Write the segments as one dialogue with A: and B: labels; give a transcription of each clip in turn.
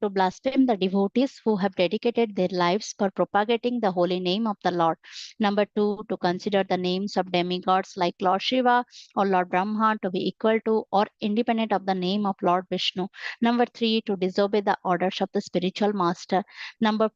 A: to blaspheme the devotees who have dedicated their lives for propagating the holy name of the Lord. Number 2, to consider the names of demigods like Lord Shiva or Lord Brahma to be equal to or independent of the name of Lord Vishnu. Number 3, to disobey the orders of the spiritual master. Number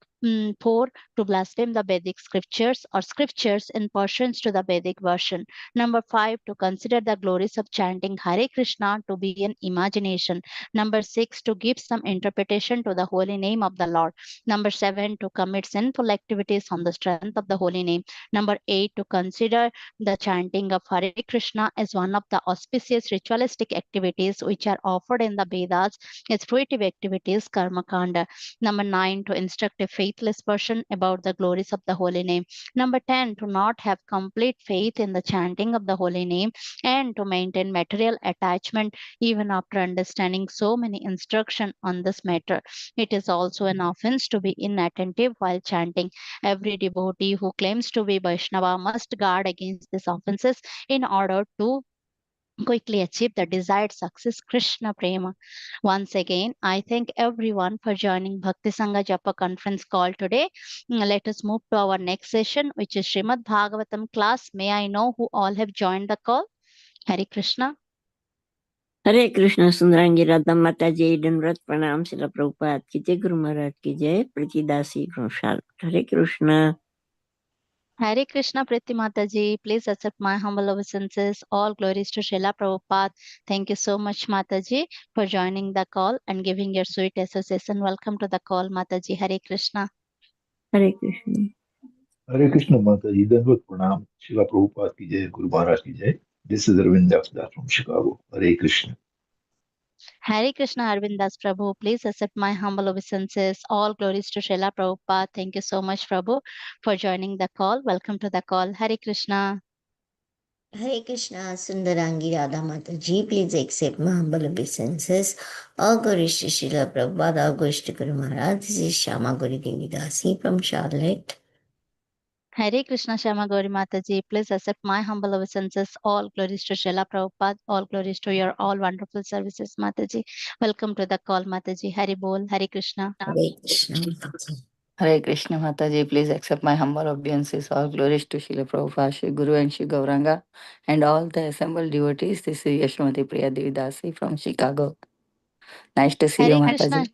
A: 4, to blaspheme the Vedic scriptures or scriptures in pursuance to the Vedic version. Number 5, to consider the glories of chanting Hare Krishna to be an imagination. Number 6, to give some interpretation to the holy name of the Lord. Number 7, to commit sinful activities on the strength of the holy name. Number 8, to consider the chanting of Hare Krishna as one of the auspicious ritualistic activities which are offered in the Vedas as fruitive activities, Karma Kanda. Number 9, to instruct a faithless person about the glories of the holy name. Number 10, to not have complete faith in the chanting of the holy name and to maintain material attachment even after understanding so many instructions on this matter. It is also an offense to be inattentive while chanting. Every devotee who claims to be Vaishnava must guard against these offenses in order to quickly achieve the desired success, Krishna Prema. Once again, I thank everyone for joining Bhakti Sangha Japa conference call today. Let us move to our next session, which is Srimad Bhagavatam class. May I know who all have joined the call? Hare Krishna.
B: हरे कृष्ण सुंदरांगी राधा माता जय दंडवत प्रणाम शिला प्रभुपाद की जय गुरु महाराज की जय प्रतिदासी घोषाल हरे Krishna
A: Hare Krishna Priti Mataji, please accept my humble obeisances. All glories to Srila Prabhupada. Thank you so much, Mataji, for joining the call and giving your sweet association. Welcome to the call, Mataji. Hare Krishna.
B: Hare Krishna
C: Hare Krishna Mataji, Dandavat Pranam, Srila Prabhupada ki jai, Guru Maharaj ki jai. This is Arvind Das from Chicago. Hare Krishna.
A: Hare Krishna Arvindas Prabhu, please accept my humble obeisances. All glories to Srila Prabhupada. Thank you so much, Prabhu, for joining the call. Welcome to the call. Hare Krishna.
D: Hare Krishna, Sundarangi Radha Mata Ji, please accept my humble obeisances. All glories to Srila Prabhupada, all glories to Guru Maharaj. This is Shama Gauri Devi Dasi from Charlotte.
A: Hare Krishna Shama Gauri Mataji, please accept my humble obeisances. All glories to Srila Prabhupada, all glories to your all wonderful services, Mataji. Welcome to the call, Mataji. Hari Bol, Hare Krishna.
D: Hare Krishna Mataji.
E: Hare Krishna Mataji, please accept my humble obeisances. All glories to Srila Prabhupada, Shri Guru and Shri Gauranga, and all the assembled devotees. This is Yashmati Priya Devidasi from Chicago. Nice to see you,
A: Hare Krishna.
E: Mataji.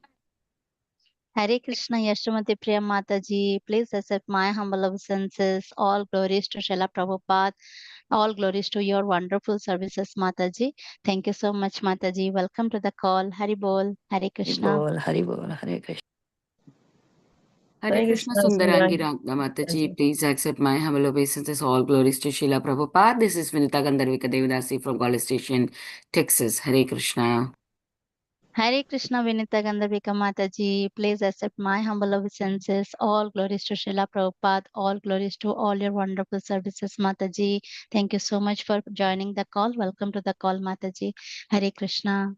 A: Hare Krishna Yashmati Priya Mataji, please accept my humble obeisances. All glories to Srila Prabhupada, all glories to your wonderful services, Mataji. Thank you so much, Mataji. Welcome to the call. Hari Bol, Hare Krishna.
E: Hari Bol, Hare Krishna.
F: Hare Krishna Sundarangi Radha Mataji, please accept my humble obeisances. All glories to Srila Prabhupada. This is Vinita Gandharvika Devidasi from College Station, Texas. Hare Krishna.
A: Hare Krishna Vinita Gandharvika Mataji, please accept my humble obeisances. All glories to Srila Prabhupada, all glories to all your wonderful services, Mataji. Thank you so much for joining the call. Welcome to the call, Mataji. Hare Krishna.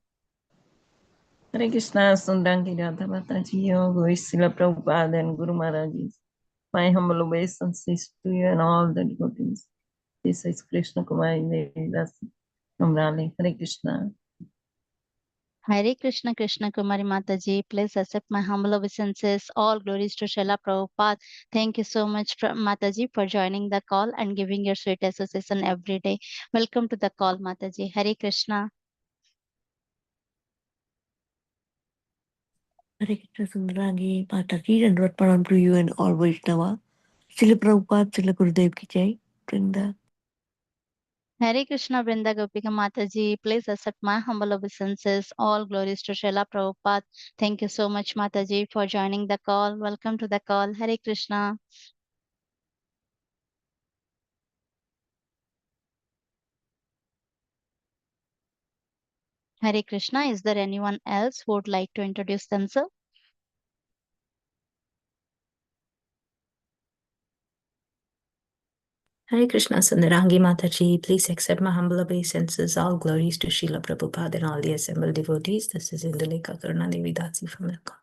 G: Hare Krishna Sundarangi Radha Mataji, all glories to Srila Prabhupada and Guru Maharaj. My humble obeisances to you and all the devotees. This is Krishna Kumari Devi Dasi from Raleigh. Hare Krishna.
A: Hare Krishna Krishna Kumari Mataji, please accept my humble obeisances. All glories to Srila Prabhupada. Thank you so much, Mataji, for joining the call and giving your sweet association every day. Welcome to the call, Mataji. Hare Krishna.
B: हरे कृष्ण सुंदरांगी माता जी दंडवत प्रणाम to you and all Vaishnava Srila Prabhupada Srila Gurudev की जय वृंदा
A: Hare Krishna Vrinda Gopika Mataji, please accept my humble obeisances. All glories to Srila Prabhupada. Thank you so much, Mataji, for joining the call. Welcome to the call. Hare Krishna. Hare Krishna. Is there anyone else who would like to introduce themselves?
H: Hare Krishna Sundarangi Mataji, please accept my humble obeisances. All glories to Srila Prabhupada and all the assembled devotees. This is Indulekha Karuna Devi Dasi from Milka.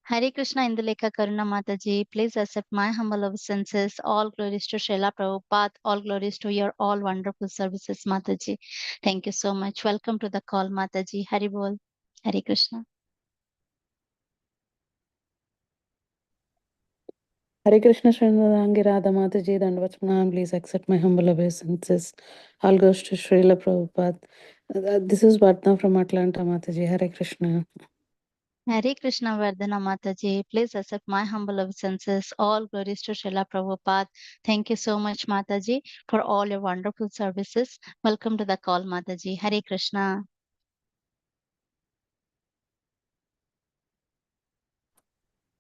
A: Hare Krishna Indulekha Karuna Mataji, please accept my humble obeisances. All glories to Srila Prabhupada, all glories to your all wonderful services, Mataji. Thank you so much. Welcome to the call, Mataji. Hari Bol. Hare Krishna.
I: Hare Krishna Srinadhangi Radha Mataji Dandavats Pranam. Please accept my humble obeisances. All goes to Srila Prabhupada. This is Bhatna from Atlanta Mataji. Hare Krishna.
A: Hare Krishna Vardhana Mataji, please accept my humble obeisances. All glories to Srila Prabhupada. Thank you so much, Mataji, for all your wonderful services. Welcome to the call, Mataji. Hare Krishna.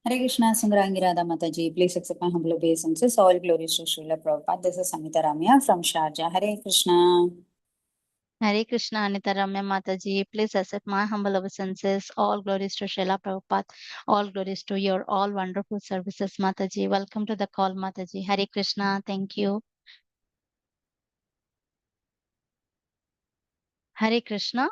J: Hare Krishna, Sundarangi Radha Mataji. Please accept my humble obeisances. All glories to Srila Prabhupada. This is Samita Ramya from Sharjah. Hare Krishna.
A: Hare Krishna Anita Ramya Mataji, please accept my humble obeisances. All glories to Srila Prabhupada. All glories to your all wonderful services, Mataji. Welcome to the call, Mataji. Hare Krishna. Thank you. Hare Krishna.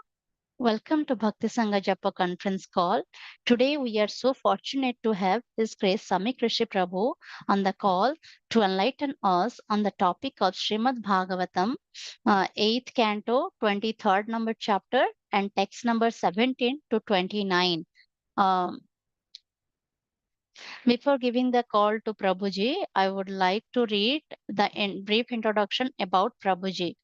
A: Welcome to Bhakti Sangha Japa conference call. Today we are so fortunate to have His Grace Samik Rishi Prabhu on the call to enlighten us on the topic of Srimad Bhagavatam, 8th canto, 23rd number chapter and text number 17 to 29. Before giving the call to Prabhuji, I would like to read the brief introduction about Prabhuji.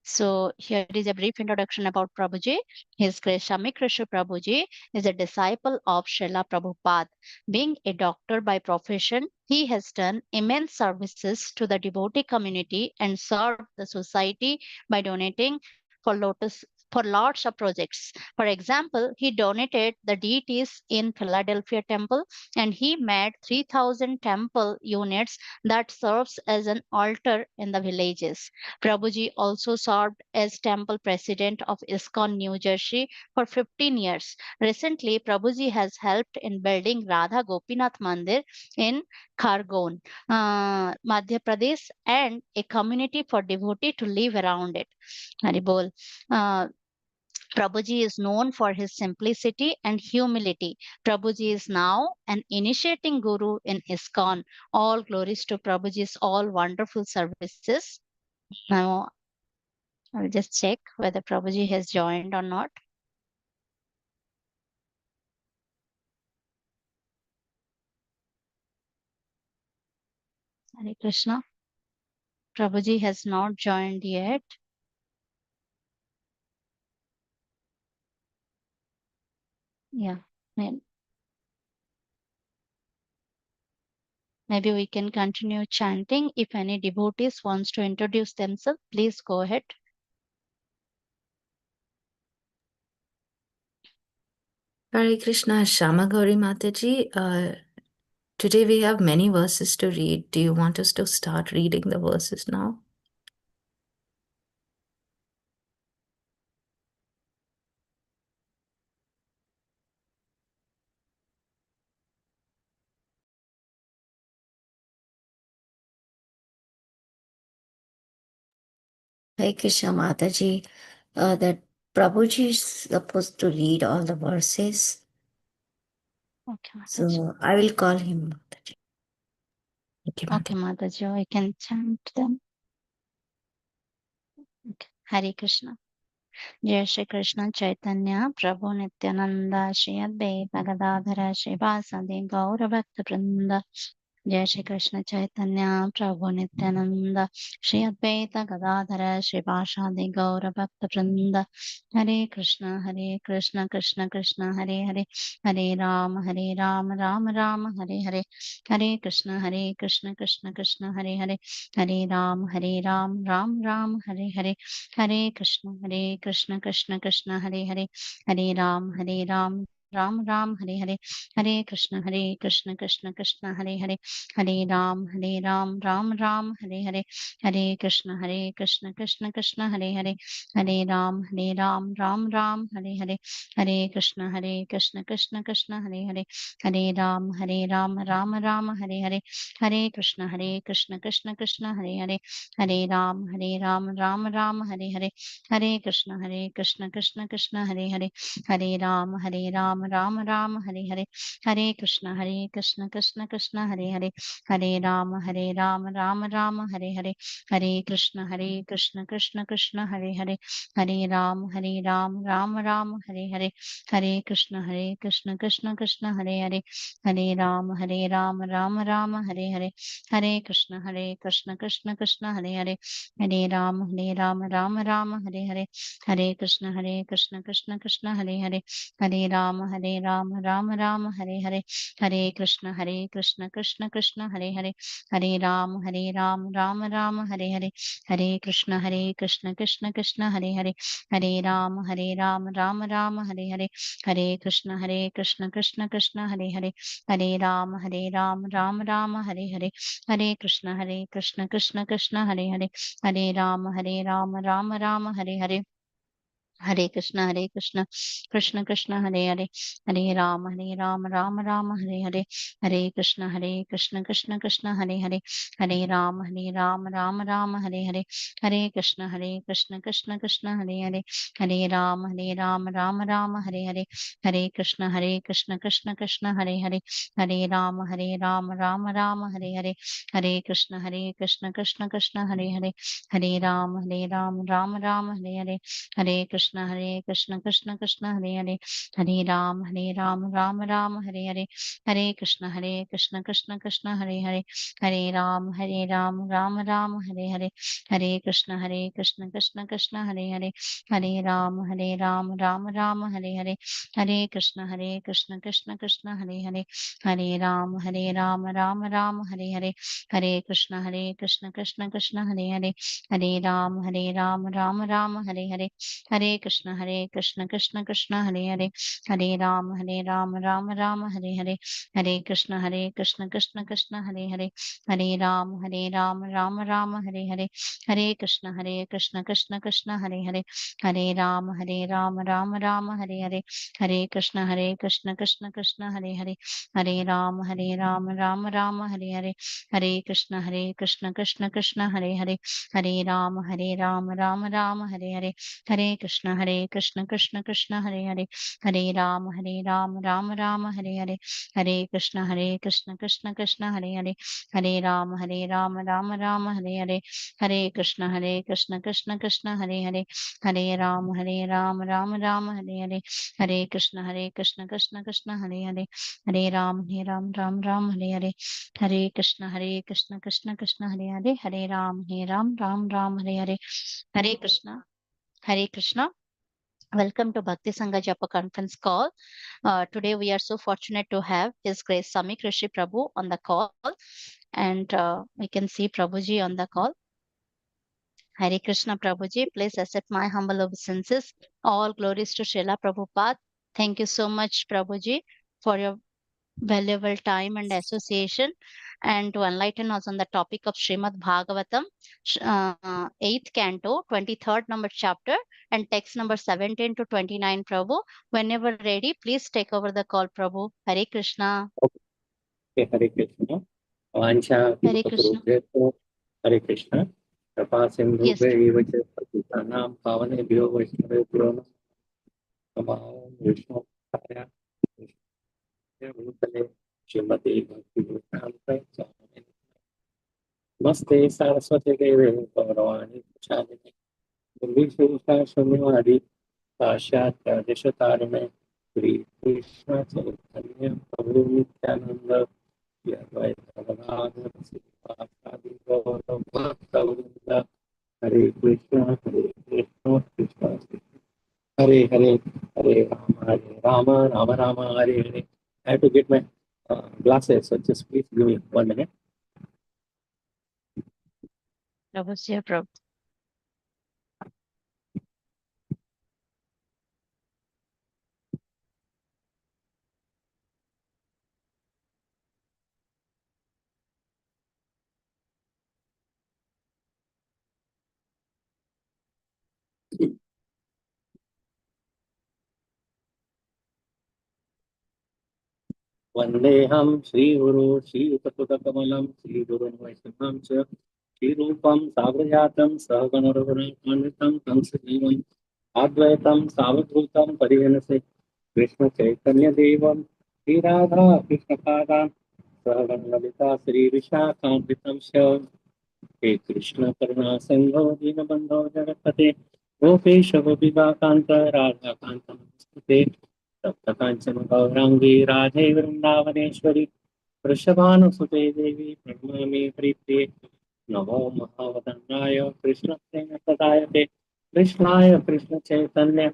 A: So here is a brief introduction about Prabhuji. His Grace Shamik Rishi Prabhuji is a disciple of Srila Prabhupada. Being a doctor by profession, he has done immense services to the devotee community and served the society by donating for lots of projects. For example, he donated the deities in Philadelphia temple and he made 3,000 temple units that serves as an altar in the villages. Prabhuji also served as temple president of ISKCON New Jersey for 15 years. Recently, Prabhuji has helped in building Radha Gopinath Mandir in Khargone, Madhya Pradesh, and a community for devotee to live around it. Haribol. Prabhuji is known for his simplicity and humility. Prabhuji is now an initiating guru in ISKCON. All glories to Prabhuji's all wonderful services. Now, I'll just check whether Prabhuji has joined or not. Hare Krishna. Prabhuji has not joined yet. Yeah. Maybe we can continue chanting. If any devotees wants to introduce themselves, please go ahead.
H: Hare Krishna, Shama Gauri Mataji. Today we have many verses to read. Do you want us to start reading the verses now?
D: Hare Krishna Mataji, that Prabhuji is supposed to read all the verses.
A: Okay, Mataji.
D: So I will call him Mataji.
A: Okay, Mataji, I can chant them. Okay. Hare Krishna. Jai Shri Krishna Chaitanya Prabhu Nityananda Shri Advaita Gadadhara Shri Vasadi Gaura Bhakta Vrinda. Jai Shri Krishna Chaitanya Prabhu Nityananda Shri Advaita Gadadhara Shri Vasadi Gaura Bhakta Vrinda. Hare Krishna Krishna Krishna Hare Hare Hare Ram Ram Ram Hare Hare Hare Krishna Krishna Krishna Hare Hare Hare Ram Ram Ram Hare Hare Hare Krishna Krishna Krishna Hare Hare Hare Ram Ram Ram Hare Hare Hare Krishna Krishna Krishna Hare Hare Hare Ram Ram Ram Hare Hare Hare Krishna Krishna Krishna Hare Hare Hare Ram Ram Ram Hare Hare Hare Krishna Krishna Krishna Hare Hare Hare Ram Ram Hare Hare Hare Krishna Krishna Krishna Hare Hare Hare Ram Ram Hare Hare Hare Krishna Krishna Krishna Hare Hare Hare Ram Ram Ram Hare Hare, Hare Krishna Krishna Krishna Hare Hare, Hare Ram Ram Ram Hare Hare, Hare Krishna Krishna Krishna Hare Hare, Hare Ram Ram Ram Hare Hare, Hare Krishna Krishna Krishna Hare Hare, Hare Ram Ram Ram Hare Hare, Hare Krishna Krishna Krishna Hare Hare, Hare Ram Ram Ram Hare Hare, Hare Krishna Krishna Krishna Hare Hare, Hare Ram Ram Ram Hare Hare, Hare Krishna Krishna Krishna Hare Hare, Hare Ram Ram Ram Hare Hare, Hare Krishna Krishna Krishna Hare Hare, Hare Ram Ram Ram Hare Hare, Hare Krishna Krishna Krishna Hare Hare, Hare Ram Ram Ram Hare Hare, Hare Krishna Krishna Krishna Hare Hare, Hare Ram Ram Ram Hare Hare, Hare Krishna Krishna Krishna Hare Hare, Hare Ram Ram Ram Hare Hare, Hare Krishna Krishna Krishna Hare Hare, Hare Ram Ram Ram Hare Hare, Hare Krishna Krishna Krishna Hare Hare, Hare Ram Ram Ram Hare Hare, Hare Krishna Krishna Krishna Hare Hare, Hare Ram Ram Ram Hare Hare, Hare Krishna Krishna Krishna Hare Hare, Hare Ram Ram Ram Hare Hare, Hare Krishna Krishna Krishna Hare Hare, Hare Ram Ram Ram Hare Hare, Hare Krishna Krishna Krishna Hare Hare, Hare Ram Ram Ram Hare Hare, Hare Krishna Krishna Krishna Hare Hare, Hare Ram Ram Ram Hare Hare, Hare Krishna Krishna Krishna Hare Hare, Hare Ram Ram Ram Hare Hare, Hare Krishna Krishna Krishna Hare Hare, Hare Ram Ram Ram Hare Hare, Hare Krishna Krishna Krishna Hare Hare, Hare Ram Ram Ram Hare Hare, Hare Krishna Krishna Krishna Hare Hare, Hare Ram Ram Ram Hare Hare, Hare Krishna Krishna Krishna Hare Hare, Hare Ram Ram Ram Hare Hare, Hare Krishna Krishna Krishna Hare Hare, Hare Ram Ram Ram Hare Hare, Hare Krishna Krishna Krishna Hare Hare, Hare Ram Ram Ram Hare Hare, Hare Krishna Krishna Krishna Hare Hare, Hare Ram Ram Ram Hare Hare, Hare Krishna Krishna Krishna Hare Hare, Hare Ram Ram Ram Hare Hare, Hare Krishna Krishna Krishna Hare Hare, Hare Ram Ram Ram Hare Hare, Hare Krishna Krishna Krishna Hare Hare, Hare Ram Ram Hare Hare, Hare Krishna Krishna Krishna Hare Hare, Hare Ram Ram Hare Hare, Hare Krishna. Hare Krishna. Welcome to Bhakti Sangha Japa conference call. Today we are so fortunate to have His Grace Samik Rishi Prabhu on the call, and we can see Prabhuji on the call. Hare Krishna Prabhuji, please accept my humble obeisances. All glories to Srila Prabhupada. Thank you so much, Prabhuji, for your valuable time and association, and to enlighten us on the topic of Srimad Bhagavatam, 8th canto, 23rd number chapter, and text number 17 to 29, Prabhu. Whenever ready, please take over the call, Prabhu. Hare Krishna.
K: Okay, Hare Krishna. Vancha
A: Hare Krishna.
K: Hare Krishna. Krapa Sindhu
A: Yes,
K: Vacha Patitanam Pavane Bhyo Vaishnava Namo Vishnu Padaya Bhutale Srimati Bhakti Swami Namaste Saraswati Devi Gauravani Prachadini Nirvishesha Shunyavadi Pashat Deshatarane Shri Krishna Chaitanya Prabhu Nityananda Hare Krishna, Krishna, Hare Hare, Hare Rama, Rama Rama, Hare Hare. I have to get my glasses, so just please give me 1 minute.
A: Prabhu, Prabhu.
K: Vandeham Sri Guru Sri Utaputakamalam Sri Guru Vaishnam Cha Sri Rupam Sabrajatam Sahaganarvana Panditam Tamsajivam Advaitam Savadhutam Pariganase Krishna Chaitanya Devam Sri Radha Krishna Padam Sahagan Lalita Sri Vishakhamritam Shyam He Krishna Karuna Sangho Dinabandho Jagapate Gopesha Gopiva Kanta Radha Kanta Namaste Sapta Kanchana Gaurangi Radhe Vrindavaneshwari Vrishabhanusute Devi Pranamami Priti Namo Mahavadanaya Krishna Sena Tadayate Krishnaya Krishna Chaitanya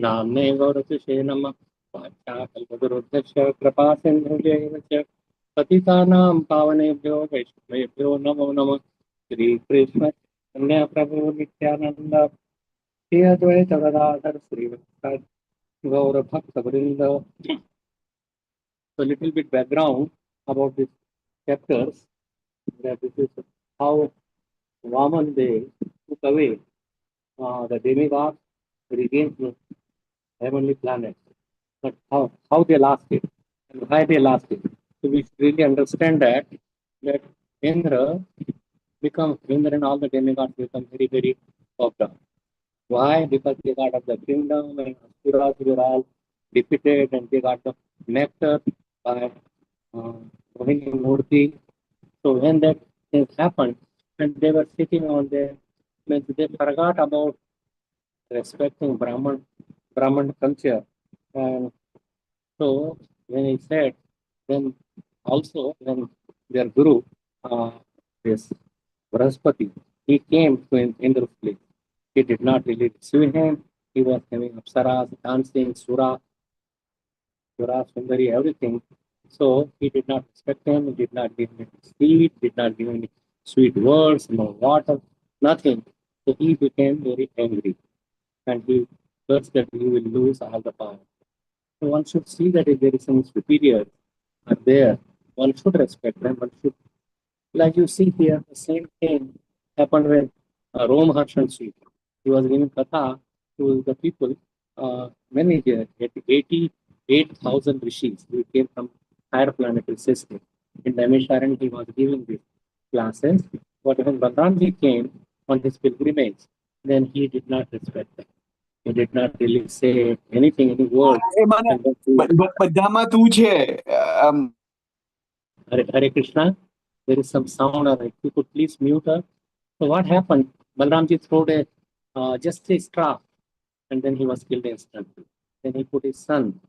K: Namne Gauratuše Nama Vacha Kalpaduruddhasya Kripa Sindhuje Vacha Patitanam Pavanebhyo Vaishnavebhyo Namo Namo Shri Krishna Chaitanya Prabhu Nityananda Shri Advaita Gadadhar Sri Vaisa Gaura Bhakta Vrinda. So, a little bit background about these chapters, that this is how Vaman they took away the demigods, regained the heavenly planet. But how they lost it and why they lost it. So we should really understand that Indra and all the demigods become very, very popular. Why? Because they got of the kingdom and Asuras were all defeated and they got the nectar by Rohini Murti. So when that thing happened and they were sitting on there, means they forgot about respecting Brahman culture. And so when he said, then also when their guru, this Brahaspati, he came to Indra's place. He did not really receive him. He was having apsaras, dancing, Sura, Sundari, everything. So he did not respect him, he did not give him sweet, did not give him sweet words, no water, nothing. So he became very angry and he cursed that he will lose all the power. So one should see that if there is some superior are there, one should respect them, one should, like you see here, the same thing happened with Rom Harshan Sweet. He was giving katha to the people, many here, 88,000 rishis who came from higher planetary system. In Naimisharan, he was giving these classes. But when Balramji came on his pilgrimage, then he did not respect them. He did not really say anything, any word. And then
L: બધામાં તું છે
K: Hare Krishna, there is some sound. If you could please mute her. So what happened? Balramji threw just a straw, and then he was killed instantly. Then he put his son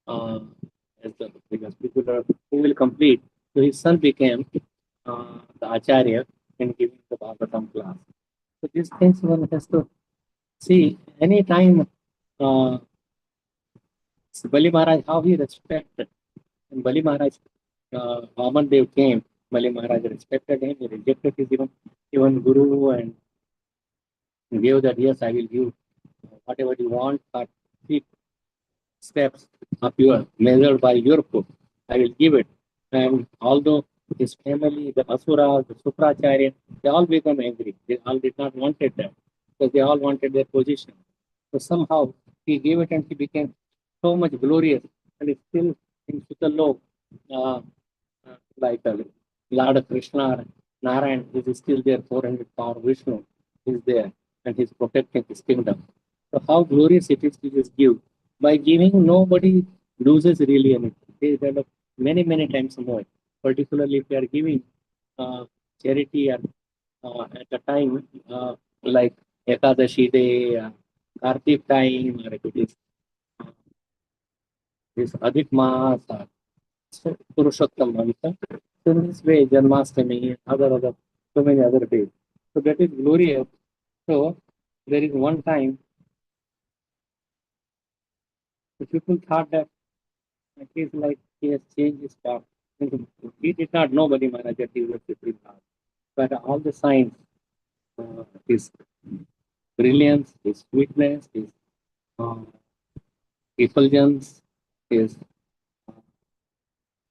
K: as the because people are who will complete. So his son became the acharya and giving the Bhagavatam class. So these things one has to see any time. Bali Maharaj, how he respected. And Bali Maharaj, Vaman Dev came. Bali Maharaj respected him. He rejected his even guru and gave that, yes, I will give whatever you want, but 3 steps of your measured by your foot, I will give it. And although his family, the Asuras, the Supracharya, they all become angry. They all did not wanted that because they all wanted their position. So somehow he gave it and he became so much glorious and is still in Sutalok, like Lord Krishna, Narayan, is still there, 400 power Vishnu is there and he's protecting his kingdom. So how glorious it is to just give. By giving, nobody loses really anything. They develop many, many times more. Particularly if you are giving charity at a time like Ekadashi Day, Kartik time, or if it is this Adhik Maas, Purushottam month. So in this way, Janmashtami, other, so many other days. So that is glorious. So there is one time the people thought that it is like he has changed his path. He did not know Bali Maharaj that he was Supreme Lord. But all the signs, his brilliance, his sweetness, his effulgence, his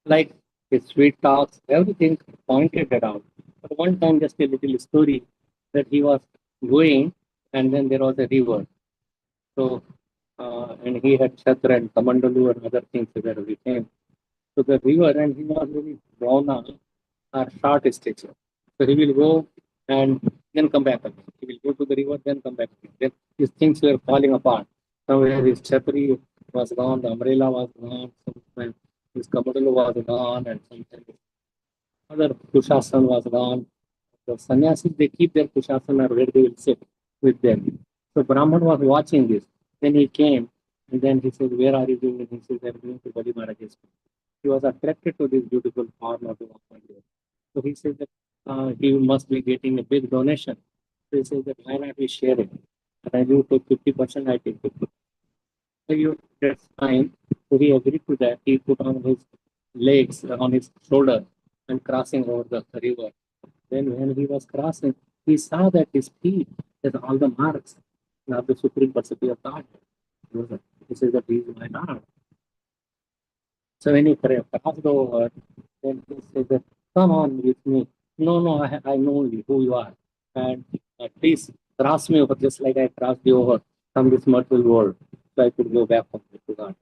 K: like his sweet talks, everything pointed around. But one time, just a little story that he was going, and then there was a river. So, and he had Chhatra and Kamandalu and other things that we came to the river, and he was very brown or short stature. So he will go and then come back again. He will go to the river, then come back again. Then his things were falling apart. Somewhere his chhatri was gone, the umbrella was gone, sometimes his Kamandalu was gone, and sometimes other Kushasan was gone. The sannyasis, they keep their Kushasana where they will sit with them. So Brahman was watching this. Then he came and then he said, where are you doing? And he said, I'm going to Bali Maharaj's. He was attracted to this beautiful form of the Lord. So he said that he must be getting a big donation. So he said that why not we share it? And you take 50%, I take 50%. So that's fine. So he agreed to that. He put on his legs on his shoulder and crossing over the river. Then when he was crossing, he saw that his feet, that all the marks of the supreme personality of God. He says that he is my Lord. So when he crossed over, then he said that, come on with me. No, no, I know you, who you are. And please cross me over just like I crossed you over from this mortal world. So I could go back home to God.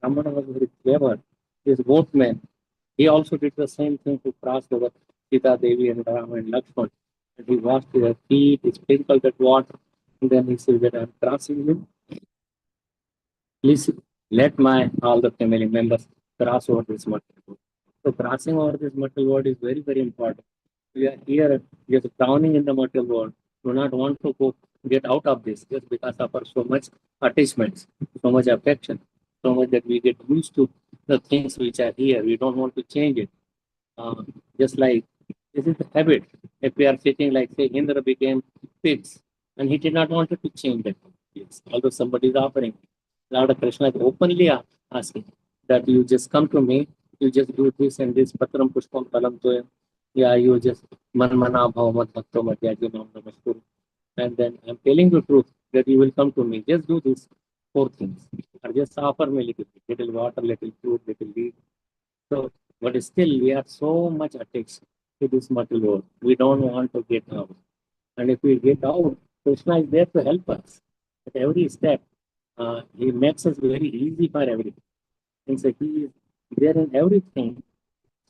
K: Ramana was very clever. This boatman, he also did the same thing to cross over Sita Devi and Rama and Lakshman. And he washed their feet, he sprinkled that water, and then he said that I'm crossing you. Please let my all the family members cross over this mortal world. So crossing over this mortal world is very, very important. We are here just drowning in the mortal world. Do not want to go get out of this just because of our so much attachments, so much affection, so much that we get used to the things which are here. We don't want to change it. Just like this is the habit. If we are sitting like say Indra became pigs and he did not want to change that. Yes. Although somebody is offering, Lord Krishna is openly asking that you just come to me, you just do this and this, Patram Pushpam Palam Toyam. Yeah, you just Manmana Bhavamat Bhakto Madhyaji Nam Namaskuru. And then I'm telling you truth that you will come to me. Just do these four things. Or just offer me little water, little food, little leaf. So, but still we are so much attached to this material world. We don't want to get out. And if we get out, Krishna is there to help us at every step. He makes us very easy for everything. And so he is there in everything.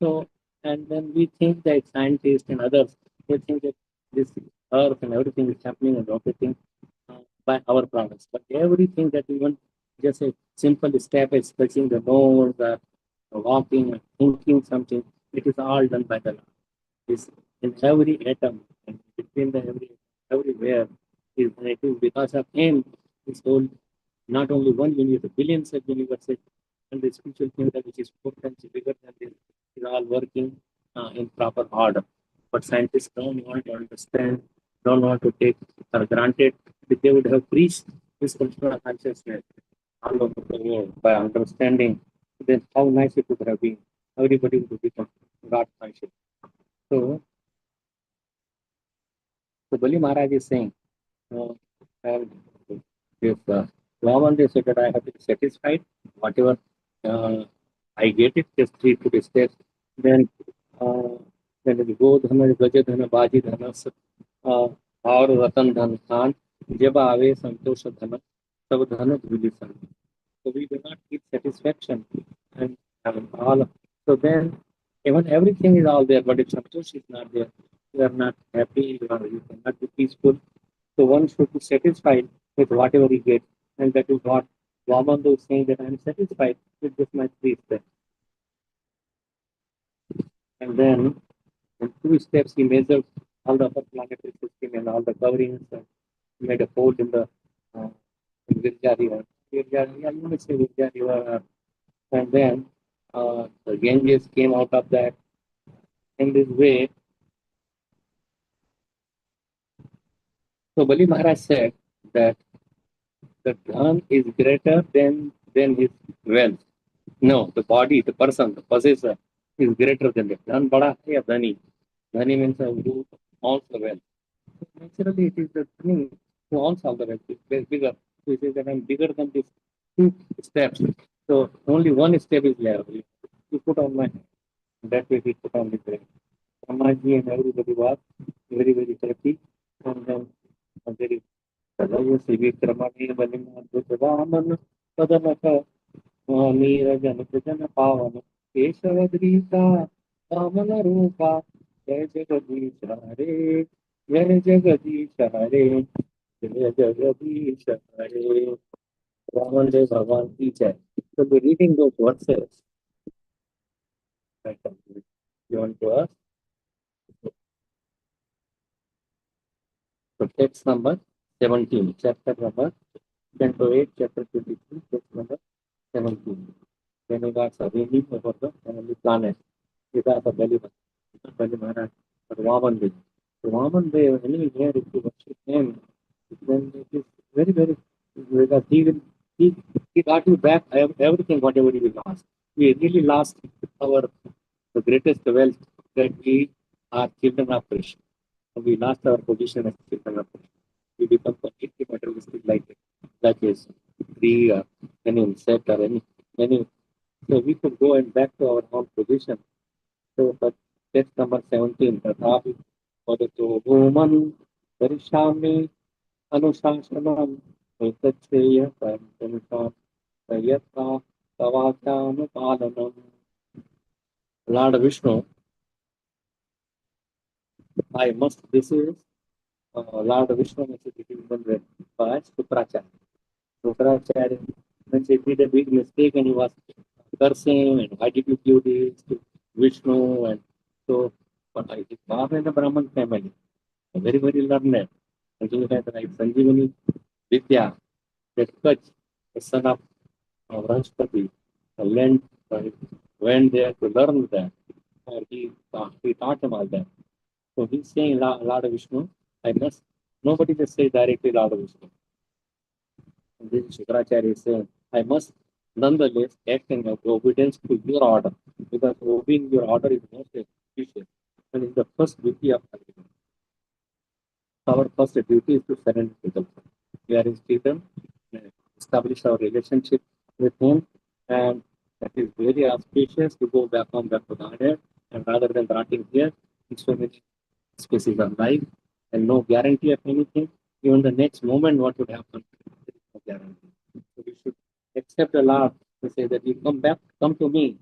K: So, and then we think that scientists and others, they think that this earth and everything is happening and everything by our products. But everything that even just a simple step is touching the nose, walking, thinking something, it is all done by the Lord. It's in every atom and between the everywhere. It is because of him, this whole not only one universe, billions of universes, and the spiritual kingdom which is 4 times bigger than this is all working in proper order. But scientists don't want to understand, don't want to take for granted. If they would have preached this Krishna consciousness all over the world by understanding, then how nice it would have been. Everybody would become God conscious. So, Bali Maharaj is saying, and if Vaman they said that I have been satisfied, whatever I get it, just 3 steps, then then it go dhana, gaja dhana, baji dhana, और रतन धन खान जब आवे संतोष धन तब धन धूलि सन. So we do not get satisfaction and all. So then even everything is all there, but if santosh is not there, you are not happy, you cannot be peaceful. So one should be satisfied with whatever he gets, and that is what Vaman is saying, that I am satisfied with this my 3 steps. And then in 2 steps he measured all the upper planetary system and all the coverings and made a hole in the Virja river. Virja, yeah, you may say Virja river. And then the Ganges came out of that. In this way, so Bali Maharaj said that the dhan is greater than his wealth. No, the body, the person, the possessor is greater than that. Dhan bada hai ya dhani. Dhani means who owns the wealth. So naturally, it is the dhani who owns all the wealth. It's bigger. So he says that I'm bigger than these 2 steps. So only 1 step is left. You put on my hand. That way he put on his hand. Ramaji and everybody was very, very happy. And then very Vikramavi Valimad Padanaka Mira Janapajana Pavan Keshavadrita Ramana Rupa Jai Jagadish Hare Jai Jagadish Hare Jai Jagadish Hare. Raman Bhagwan teacher. So we're reading those verses. Right. You want to ask? So text number 17, chapter number 10 to 8, chapter 22, text number 17. Demigods are reigning over the heavenly planet. These are the Bali Maharaj, but Vaman. So Vaman Dev, anyway, here if you worship him, then it is very, very, because he, he got you back everything, whatever you lost. We really lost our, the greatest wealth that we are children of Krishna. We lost our position as children of Krishna. We become completely materialistic like his tree or any insect or any. So we could go and back to our own position. So, but text number 17, Tathapi Padato Bhuman Varishami Anushasanam Ekatseya Paramisham Sayatra Tavacham Palanam. Lord Vishnu, I must, this is Lord Vishnu message given by Sukracharya. Sukracharya, when he did a big mistake and he was cursing and why did you do this to Vishnu, and so, but I did not in the Brahman family, very, very learned. And he had like Sanjeevani Vidya, that Kach, the son of Vrahspati, went, went there to learn that. And he taught him all that. So he's saying Lord Vishnu, I must, nobody just say directly Lord Vishnu. And this Shukracharya is saying, I must nonetheless act in obedience to your order, because obeying your order is most efficient and is the first duty of cultivation. Our first duty is to surrender to the Lord. We are in freedom, establish our relationship with Him, and that is very auspicious to go back home, back to Godhead, and rather than rotting here in so many species of life and no guarantee of anything, even the next moment what would happen, there is no guarantee. So we should accept the Lord to say that you come back, come to me,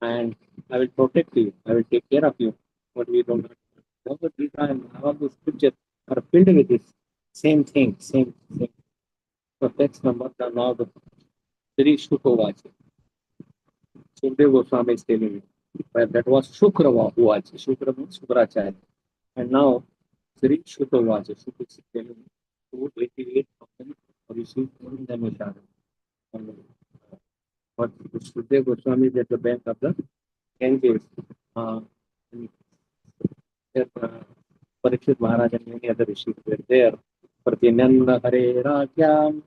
K: and I will protect you, I will take care of you. But we don't have Bhagavad-gita and all the scriptures are filled with this same thing, same. So text number now the Sri Shukovacha. Sukdev Goswami is telling me. But that was Shukra Vacha. Shukra means Shukracharya. And now Sri Shukovacha. Shukra is telling me 288,000 Rishi in the Mishara. But Sukdev Goswami is at the bank of the Ganges. Parikshit Maharaj and many other rishis were there. Pratinanda Hare Rakyam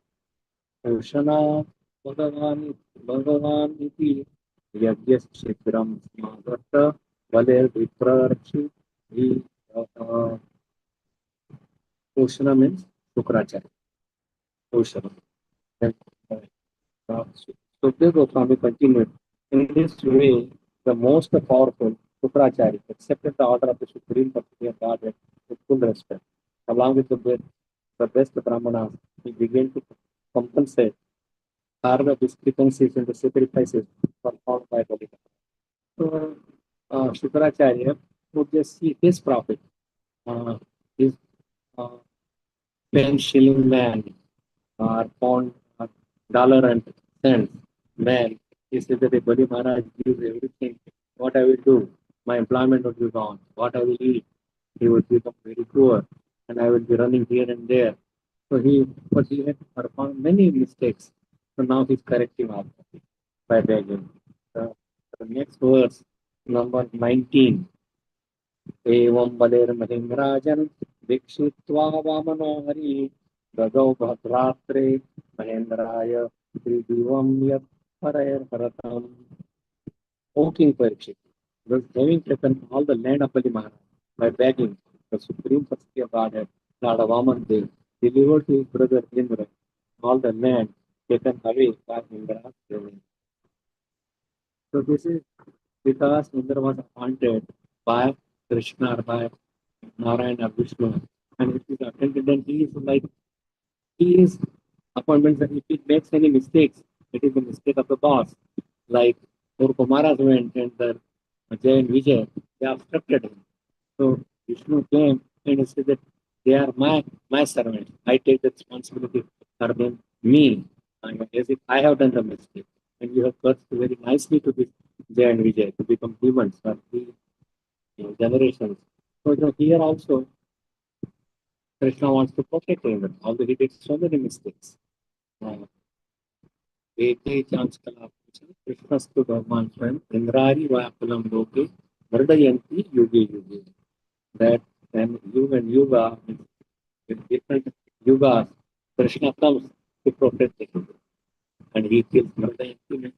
K: Ushana Bhagavan Iti Yagyas Shikram Smagata Valer Viprarchi. Ushana means Shukracharya. Ushana. Sukdev Goswami continued. In this way, the most powerful Shukracharya accepted the order of the Supreme Personality of Godhead with full respect. Along with the best Brahmanas, he began to compensate the discrepancies in the sacrifices performed by the leader. So, Shukracharya would just see his prophet, his 10 shilling man, or pound, dollar and cents man. He said that if Bali Maharaj gives everything, what I will do? My employment would be gone. What I will eat? He would become very poor, and I will be running here and there. So but he had performed many mistakes. So now he's correcting all by begging. The next verse, number 19. एवं बलेर महिमराजन दीक्षित्वा वामनो हरि ददौ भद्रात्रे महेंद्राय त्रिदिवं यत् परैर्हरतम्. O King Parikshit, thus having taken all the land of Bali Maharaj by begging the Supreme Personality of Godhead, Lord Vaman Dev, delivered to his brother Indra all the land taken away by Indra's domain. So this is because Indra was appointed by Krishna or by Narayana or Vishnu, and it is attended, and he is appointment that if it makes any mistakes, it is the mistake of the boss. Like Ur Kumaras went and the Jay and Vijay, they obstructed him. So Vishnu came and said that they are my servants. I take the responsibility for them, me. as if I have done the mistake. And you have cursed very nicely to this Jay and Vijay to become humans for 3 generations. So here also Krishna wants to protect him, although he did so many mistakes. Eke chance Krishnastu Bhagavan Swam Indrari Vakulam Loke Vardayanti Yuge Yuge. That then you and Yuga, with different Yugas, Krishna comes to protect him. And he kills Vardayanti.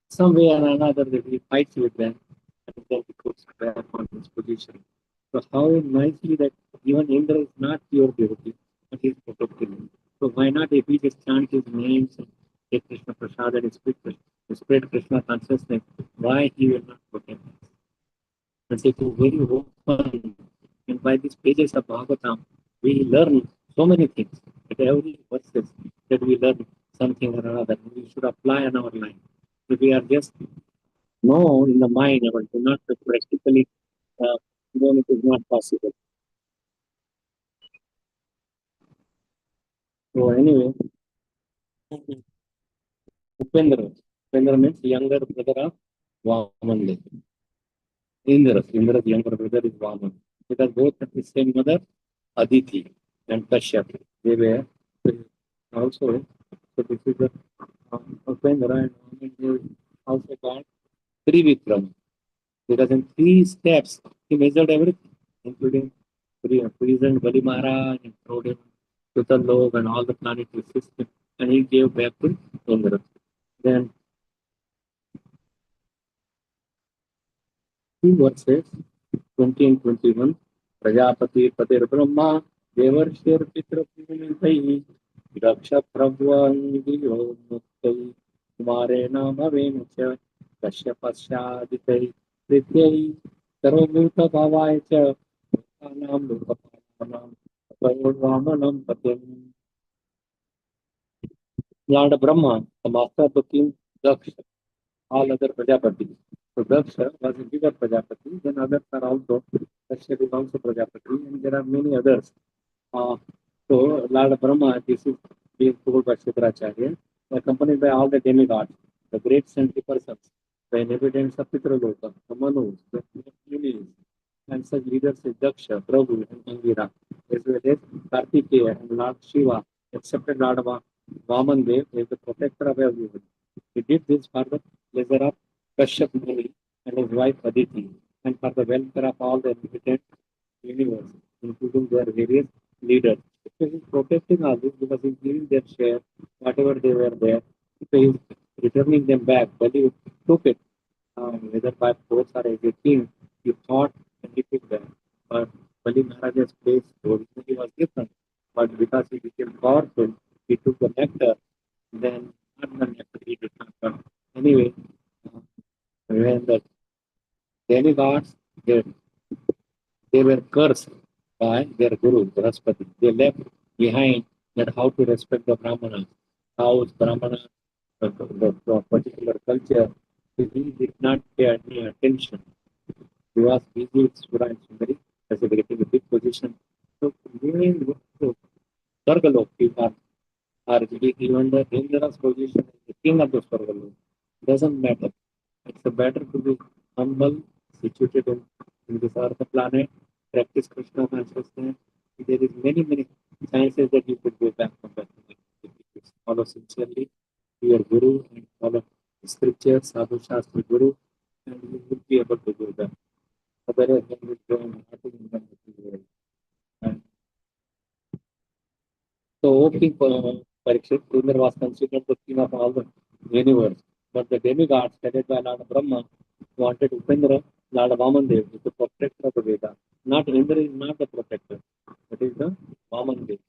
K: Some way or another that he fights with them and then he puts back on his position. So how nicely that even Indra is not pure devotee, but he is protecting him. So why not if we just chant his names and take Krishna Prasad and spread Krishna consciousness, why he will not protect us? And it is very open. And by these pages of Bhagavatam, we learn so many things. At every verses that we learn something or another, we should apply on our life. If we are just know in the mind, but do not practically, then it is not possible. So anyway, Upendra. Upendra means younger brother of Vaman. Indra's younger brother is Vaman. Because both have the same mother, Aditi and Kashyap. They were also, so this is the Upendra and Vaman is also called Trivikram. Because in 3 steps, he measured everything, including prison, Bali Maharaj, and thrown him to the log and all the planetary system, and he gave back to Indra. Then 2 verses, 20 and 21, Prajapati Patir Brahma, Devarshir Pitra Pumintai, Daksha Prabhuangiyo Muktai, Kumare Nama Venucha, Kasya Pasyaditai, Prityai, Sarvabhuta Bhavaya, Nam Lukapanam, Vamanam Patim. Lord Brahma, the master of the king, Daksha, all other Prajapatis. So Daksha was a bigger Prajapati, then others are also, Daksha is also Prajapati, and there are many others. So Lord Brahma, this is being told by Shukracharya, accompanied by all the demigods, the great saintly persons, the inhabitants of Pitraloka, the Manus, the Munis, and such leaders as Daksha, Prabhu, and Angira, as well as Kartikeya and Lord Shiva, accepted Lord Vaman Dev as the protector of everyone. He did this for the pleasure of Kashyap Muni and his wife Aditi, and for the welfare of all the inhabitants universe, including their various leaders. So he's protecting all this because he's giving their share, whatever they were there. So he's returning them back. But he took it, whether by force or as a king, he thought and he took them. But Bali Maharaj's place originally was different. But because he became powerful, he took the nectar, then not the nectar, he did not come. Anyway, when the demigods, they they were cursed by their guru, Brahaspati. They left behind that how to respect the Brahmanas, how Brahmanas, the particular culture. He did not pay any attention. He was busy with Sura and Sundari as a getting a big position. So, moving to Sargalok, or even the dangerous position as the king of the Sargalok, doesn't matter. It's better to be humble, situated in this earth planet, practice Krishna consciousness. There is many sciences that you could go back from that. If you follow sincerely to your Guru and follow the scriptures, Sadhu Shastra Guru, and you will be able to do that. Otherwise, when you go and nothing in the world. And so, King Parikshit, Indra was considered the king of all the universe. But the demigods, headed by Lord Brahma, wanted Upendra, Lord Vamandev, is the protector of the Veda. Not Indra is not the protector, it is the Vamandev.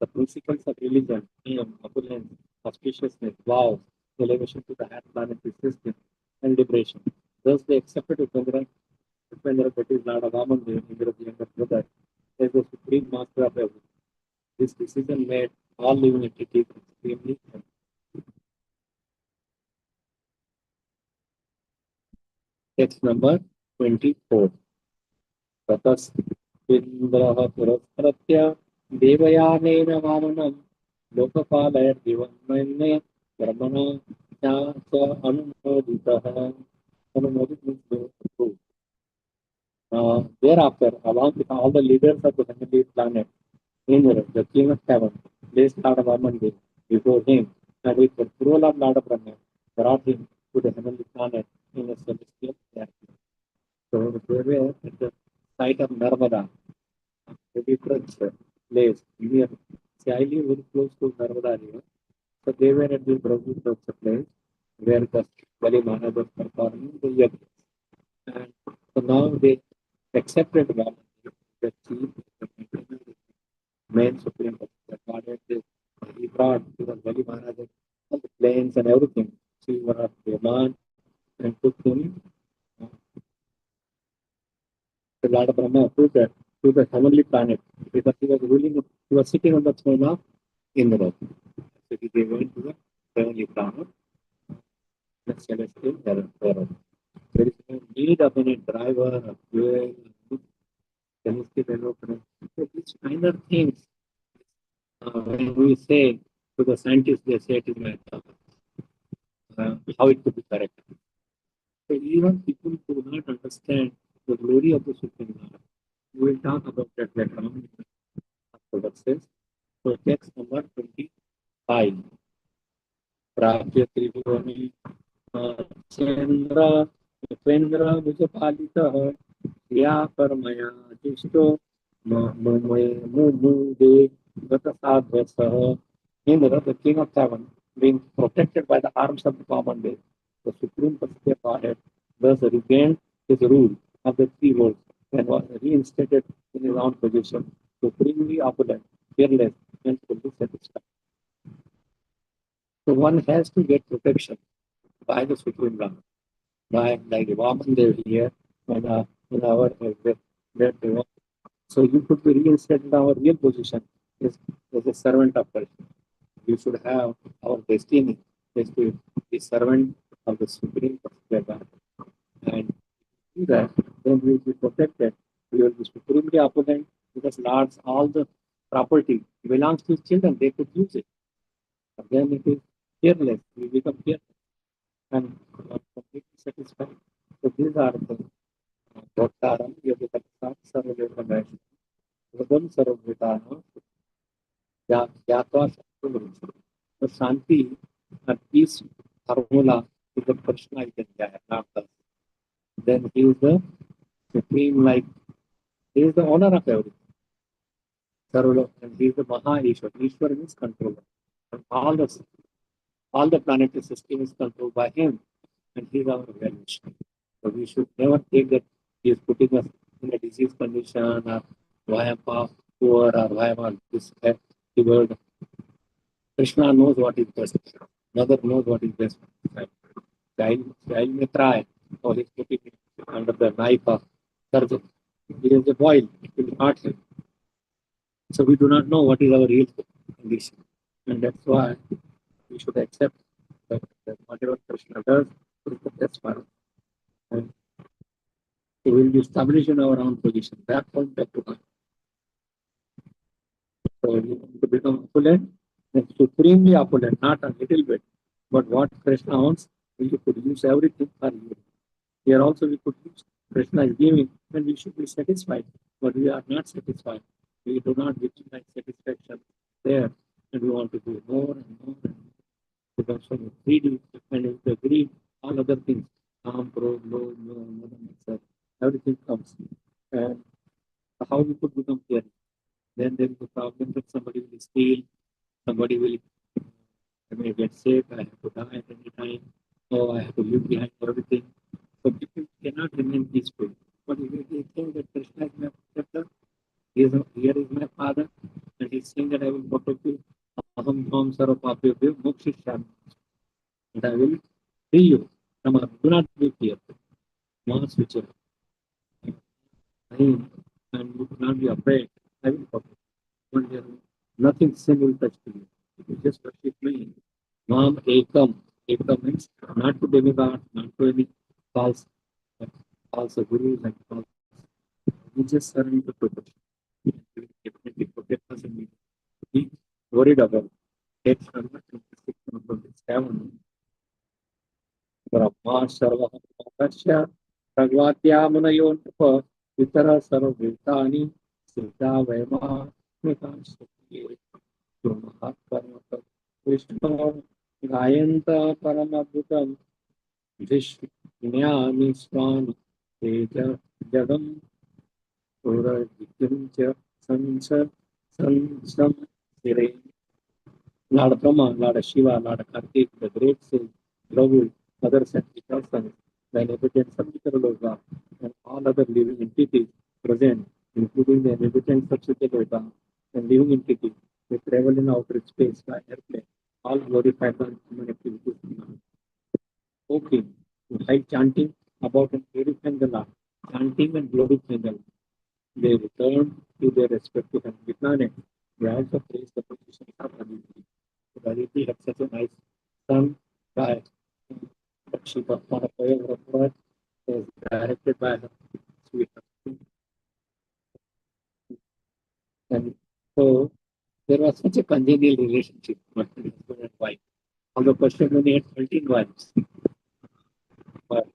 K: The principles of religion, name, opulence, auspiciousness, vows, elevation to the higher planetary system, and liberation. Thus, they accepted Upendra, that is Lord Vamandev, Indra's younger brother, as the supreme master of everything. This decision made all living entities extremely happy. Text number 24. ततस्त्विन्द्रः पुरस्कृत्य देवयानेन वामनं लोकपालय दिवन्मन्ये ब्रह्मणा च अनुमोदितः. अनुmodit means to approve. Thereafter, along with all the leaders of the heavenly planet, Indra, the king of heaven, placed Lord Vaman before him, and with the approval of Lord Brahma, brought him to the heavenly planet in a celestial reality. So they were at the site of Narmada, a different place near. See, I live very close to Narmada river. So they were at the Brahma place where the Bali Maharaj was performing the yajna. And so now they accepted Vaman, the chief, the main supreme personality. He brought to the Bali Maharaj all the planes and everything. She was of Yaman and took him the Lord Brahma approved that to the heavenly planet because he was ruling, he was sitting on the throne of Indra. So they went to the heavenly planet, the celestial heaven. There is no need of any driver or fuel, chemistry development. So these kind of things, when we say to the scientists, they say it is my how it could be correct. So even people do not understand the glory of the Supreme Lord. We will talk about that later on. So text number 25. प्राप्य त्रिभुवने चंद्र उपेन्द्र भुजपालितः या परमया तुष्टो मुमुदे गतसाध्वसः. Indra, the king of heaven, being protected by the arms of the common day, the supreme personality Godhead, thus regained his rule of the three worlds and was reinstated in his own position, supremely opulent, fearless, and fully satisfied. So one has to get protection by the Supreme Lord, by like Vaman Dev here, and in our that. So you could be reinstated in our real position as a servant of Krishna. You should have our destiny is to be servant of the Supreme Personality. And do that, then we will be protected. We will be supremely opulent because Lord's all the property belongs to his children. They could use it. But then it is fearless. We become fearless and completely satisfied. So these are the Bhaktaram, Yogitaksam, Sarvadevamaya, Rudam Sarvadvetana, Yatva Shakti. So Shanti and peace formula is the Krishna identity, not us. Then he is the supreme, like he is the owner of everything. Sarvadeva, and he is the Maha Ishwar. Ishwar means controller. And all the planetary system is controlled by him, and he is our evaluation. So we should never think that he is putting us in a disease condition or why am I poor or why am I this favored. Krishna knows what is best. Mother knows what is best. Child may try, or he's putting it under the knife of surgeon. He is a boil, it will hurt him. So we do not know what is our real condition. And that's why we should accept that whatever Krishna does is the best for us. And we will be established in our own position. That point back to us. So we want to become opulent and supremely opulent, not a little bit. But what Krishna wants, we could use everything for you. Here also we could use Krishna is giving, and we should be satisfied. But we are not satisfied. We do not get like satisfaction there, and we want to do more and more and more. Because of greedy, and if the greed, all other things, everything comes. And how we could become careless? Then there is a problem that somebody will steal, somebody will I may get sick, I have to die at any time, or I have to leave behind everything. So people cannot remain peaceful. But if they think that Krishna is my protector, here is my father, and he's saying that I will protect you. Aham Bham Sarva Papyabhyo Mokshishami. And I will free you. Do not be fearful. Mass future. And you do not be afraid. I will protect you. Nothing sin will touch you. If you just worship me, Mam Ekam. Ekam means not to demigod, not to any false, false gurus and false. We just surrender to Krishna. He will definitely protect us and we be worried about. Text number 26, number 7. Brahma Sarva Kasya Pragvatya Munayon Vitara Sarva Vitani Siddha Vema Mikasya Mahatma Vishnu Gayanta Paramabhutam Vishnyani Swami Teja Jagam Pura Vikyamcha Sansa Sansam Sire Lord Brahma, Lord Shiva, Lord Kartik, the great saint, Prabhu, other saintly persons, the inhabitants of Loka, and all other living entities present, including the inhabitants of Loka and living entities, they travel in outer space by airplane, all glorified by human activities. Okay, high chanting about and glorifying the Lord, chanting and glorifying the Lord. They return to their respective heavenly planets. They also praise the position of Aditi. Aditi had such a nice son by but she performed a prayer of God was directed by her sweet husband. And so there was such a congenial relationship between husband and wife. Although Krishnamuni had 13 wives, but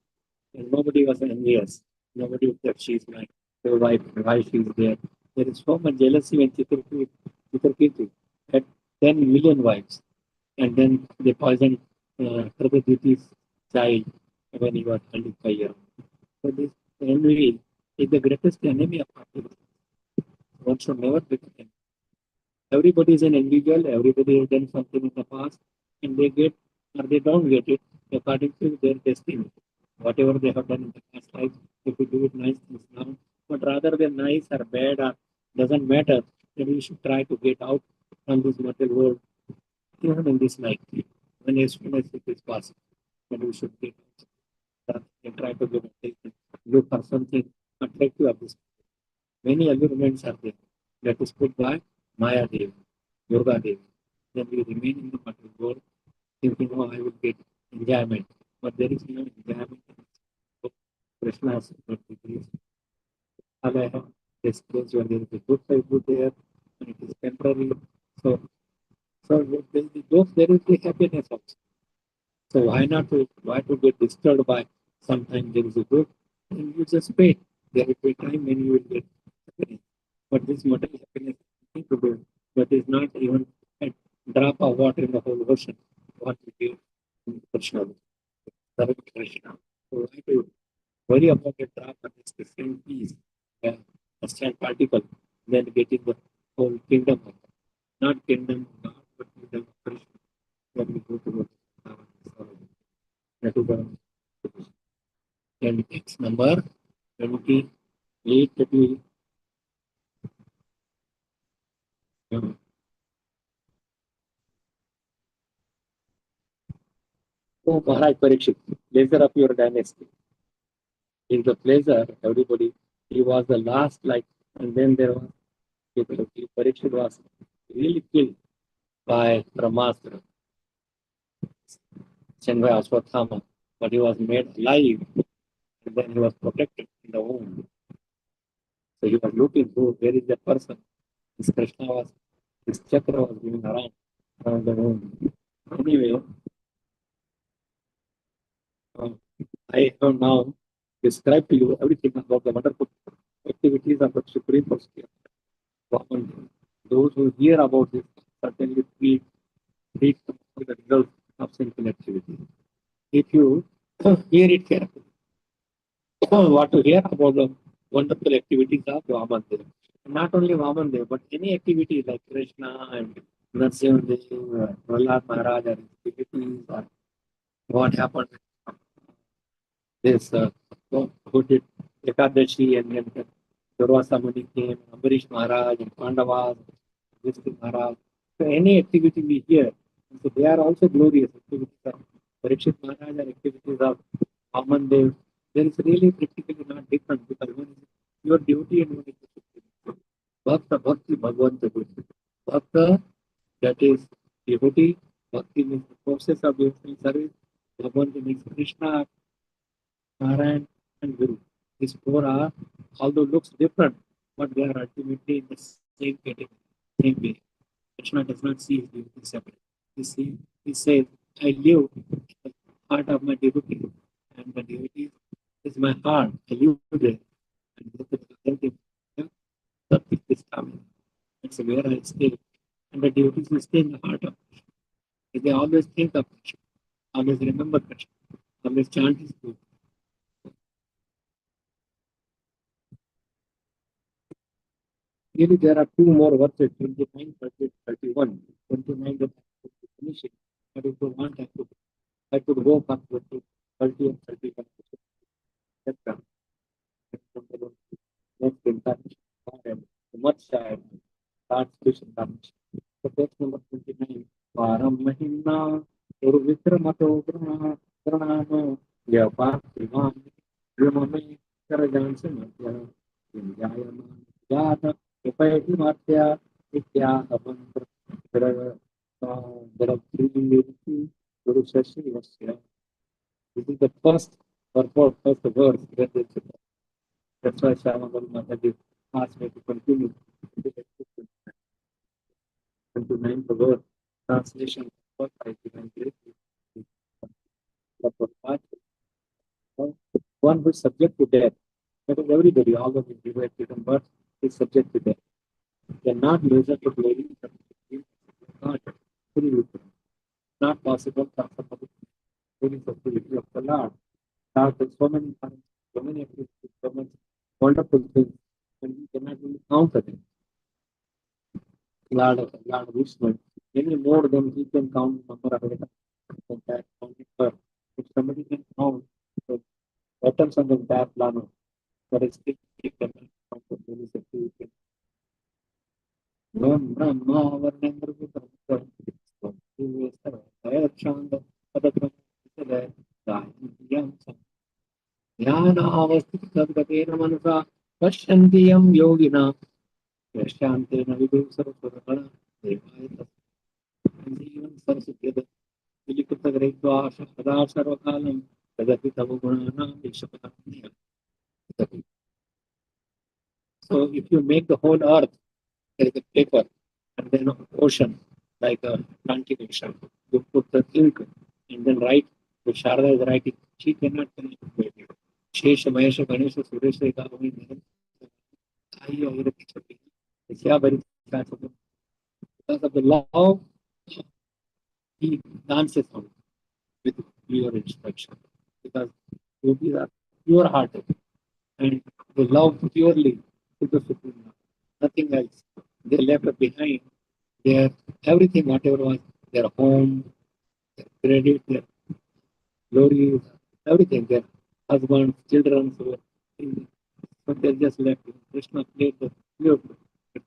K: nobody was envious. Nobody would that she's my wife, why she's there. There is so much jealousy when Chitraketu had 10 million wives, and then they poisoned Prabhaditi's child when he was 25 years. So this envy is the greatest enemy of happiness. One should never become envy. Everybody is an individual, everybody has done something in the past, and they get or they don't get it according to their destiny. Whatever they have done in the past life, if we do it nice things now, but rather than nice or bad or doesn't matter, then we should try to get out from this material world, even in this life, when as soon as it is possible. Then we should get out and try to get attention, look for something attractive of this. Many allurements are there that is put by Maya Devi, Durga Devi. Then we remain in the material world thinking, oh, I will get enjoyment. But there is no enjoyment. Krishna has this place where there is a good side good there, and it is temporary. So, there is the happiness also. So why to get disturbed by sometimes there is a good, and you just pay. There will be a time when you will get happiness. But this material happiness is nothing to do. That is not even a drop of water in the whole ocean. What we give in Krishna. Krishna. So why to worry about a drop of this different piece, a sand particle, then getting the whole kingdom of not kingdom of God, but kingdom of Krishna. Then we go to that is the and X number 28 that we oh Maharaj Parikshit, pleasure of your dynasty. In the pleasure, everybody, he was the last like, and then there was Parikshit was really killed by Brahmastra, Chenvai Aswathama, but he was made alive, and then he was protected in the womb. So he was looking through where is that person. This Krishna was, this chakra was going around the womb. Anyway, I have now described to you everything about the wonderful activities of the Supreme Personality. Those who hear about this certainly feel reach the results of sinful activity. If you hear it carefully, what to hear about the wonderful activities of Vamandev. Not only Vamandev, but any activity like Krishna and Narasimhadev, Prahlad Maharaj, or activities, or what happened this who did Ekadashi and then Durvasa Muni came, Ambarish Maharaj and Pandavas, Vishnu Maharaj. So any activity we hear, so they are also glorious activities of Parikshit Maharaj or activities of Amandev. There is really practically not different because one is your duty and one is the Bhakta Bhakti Bhagavanta Bhakti. Bhakta, that is devotee, Bhakti means the process of devotional service, Bhagavanta means Krishna, Narayan, and Guru. These four are, although looks different, but they are ultimately in the same category, same way. Krishna does not see his devotees separate. he says, I live in the heart of my devotee, and the devotee is my heart. I live there. And that is this time. It's where I stay. And the devotees will stay in the heart of Krishna. They always think of Krishna, always remember Krishna, always chant his name. Really, there are two more verses, 29, 30, 31. 29, that I could finish it. But if you want, I could go up to 30 and 31. Etc. Next incarnation, and much time, God's Krishna incarnation. So text number 29. Param Mahimna, Urvikramato Pranama, Yapatriman, Vimame, Karajansan, Vijayama, Yata, Upayati Matya, Nitya, Amantra, Guru Shashi Vasya. This is the first purport, first verse. That's why Shamagal Mataji asked me to continue. 29th verse, translation. What I can get one who is subject to death. That is everybody, all of the people given birth is subject to death. They are not measure to glory, not fully not possible for somebody fully of the Lord. Lord does so many times, so many activities, so many wonderful things, and we cannot really count them. Lord Vishnu, many more than he can count number of items. If somebody can count the atoms on the entire planet, that is still he can count the many activities. Om Brahma Varnendra Putra Chanda Padakram Jnanaavasthitabhateena manasa pasyanti yam yogina yashyantena vidusarasvara devaya जीवन सरस्वती विलिखित ग्रहीत्वा सदा सर्वकालं तदपि तव गुणानां विशपथाम्यहम्. So if you make the whole earth like a paper and then an ocean like a planting ocean, you put the ink and then write. The Sharada is writing. She cannot finish it. Shesha Mahesha Ganesha Suresha Ekavami because of the law, he dances on with your instruction. Because yogis are pure hearted and they love purely to the Supreme Lord, nothing else. They left behind their everything, whatever was their home, their credit, their glory, everything, their husbands, children, so they just left. Krishna played the flute.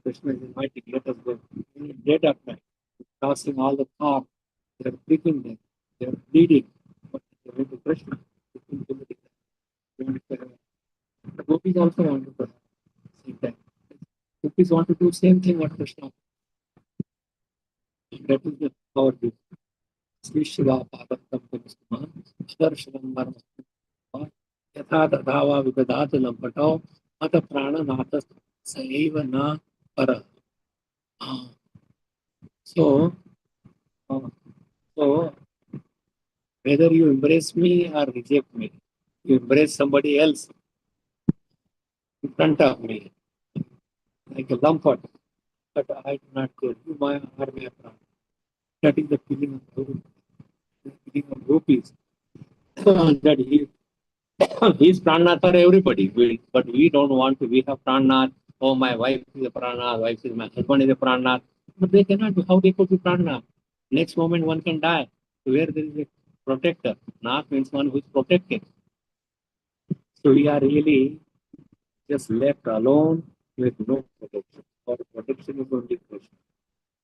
K: Krishna is inviting, let us go. Dead at night, crossing all the path. They're picking them, they're bleeding. But they went to Krishna. The gopis also want to do the same time. Gopis want to do same thing what Krishna. That is the power. Sri Shiva Padatam Purustaman, Darshanam Marma, Yatha Dadhava Vigadata Lampatao, Mata Prana Natas Saiva Na Para. So, whether you embrace me or reject me, you embrace somebody else in front of me, like a lump, but I do not go. You my are my prana. That is the feeling of Guru, the feeling of gopis. That he's prana for everybody, but we don't want to. We have prana. Oh, my wife is a prana, wife is my husband is a prana. But they cannot do. How they could be prana? Next moment one can die. Where there is a protector. Nath means one who is protected. So we are really just left alone with no protection. Our protection is only Krishna.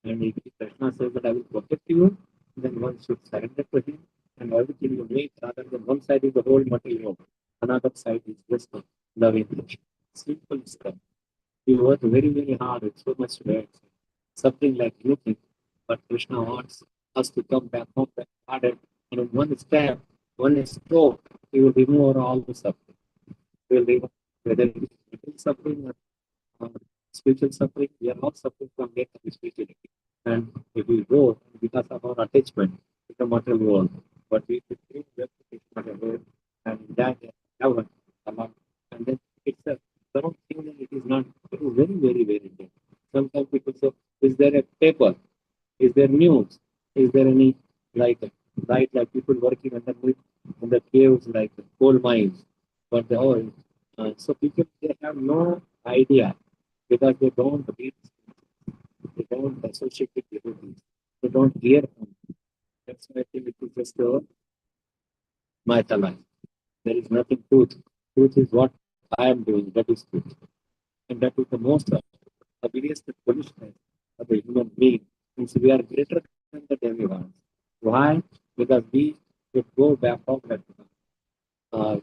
K: And if Krishna says that I will protect you, then one should surrender to him. And everything you make, rather than one side is the whole material, another side is just loving Krishna. Simple stuff. We work very, very hard with so much work, something like anything. But Krishna wants us to come back home back harder. And in one step, one stroke, he will remove all the suffering. He will remove whether it is suffering or spiritual suffering, we are not suffering from lack of spirituality. And if we go because of our attachment to the material world, but we should bring reputation away and that heaven among, and then it's a don't think that it is not very, very, very good. Sometimes people say, is there a paper? Is there news? Is there any like right like people working underneath in the caves like coal mines? But the oil. So people they have no idea because they don't read, they don't associate with devotees, they don't hear from them. That's why I think it is just a mythology. There is nothing truth. Truth is what I am doing, that is truth. And that is the most ugliest foolishness of a human being. Since we are greater than the demigods. Why? Because we could go back of that.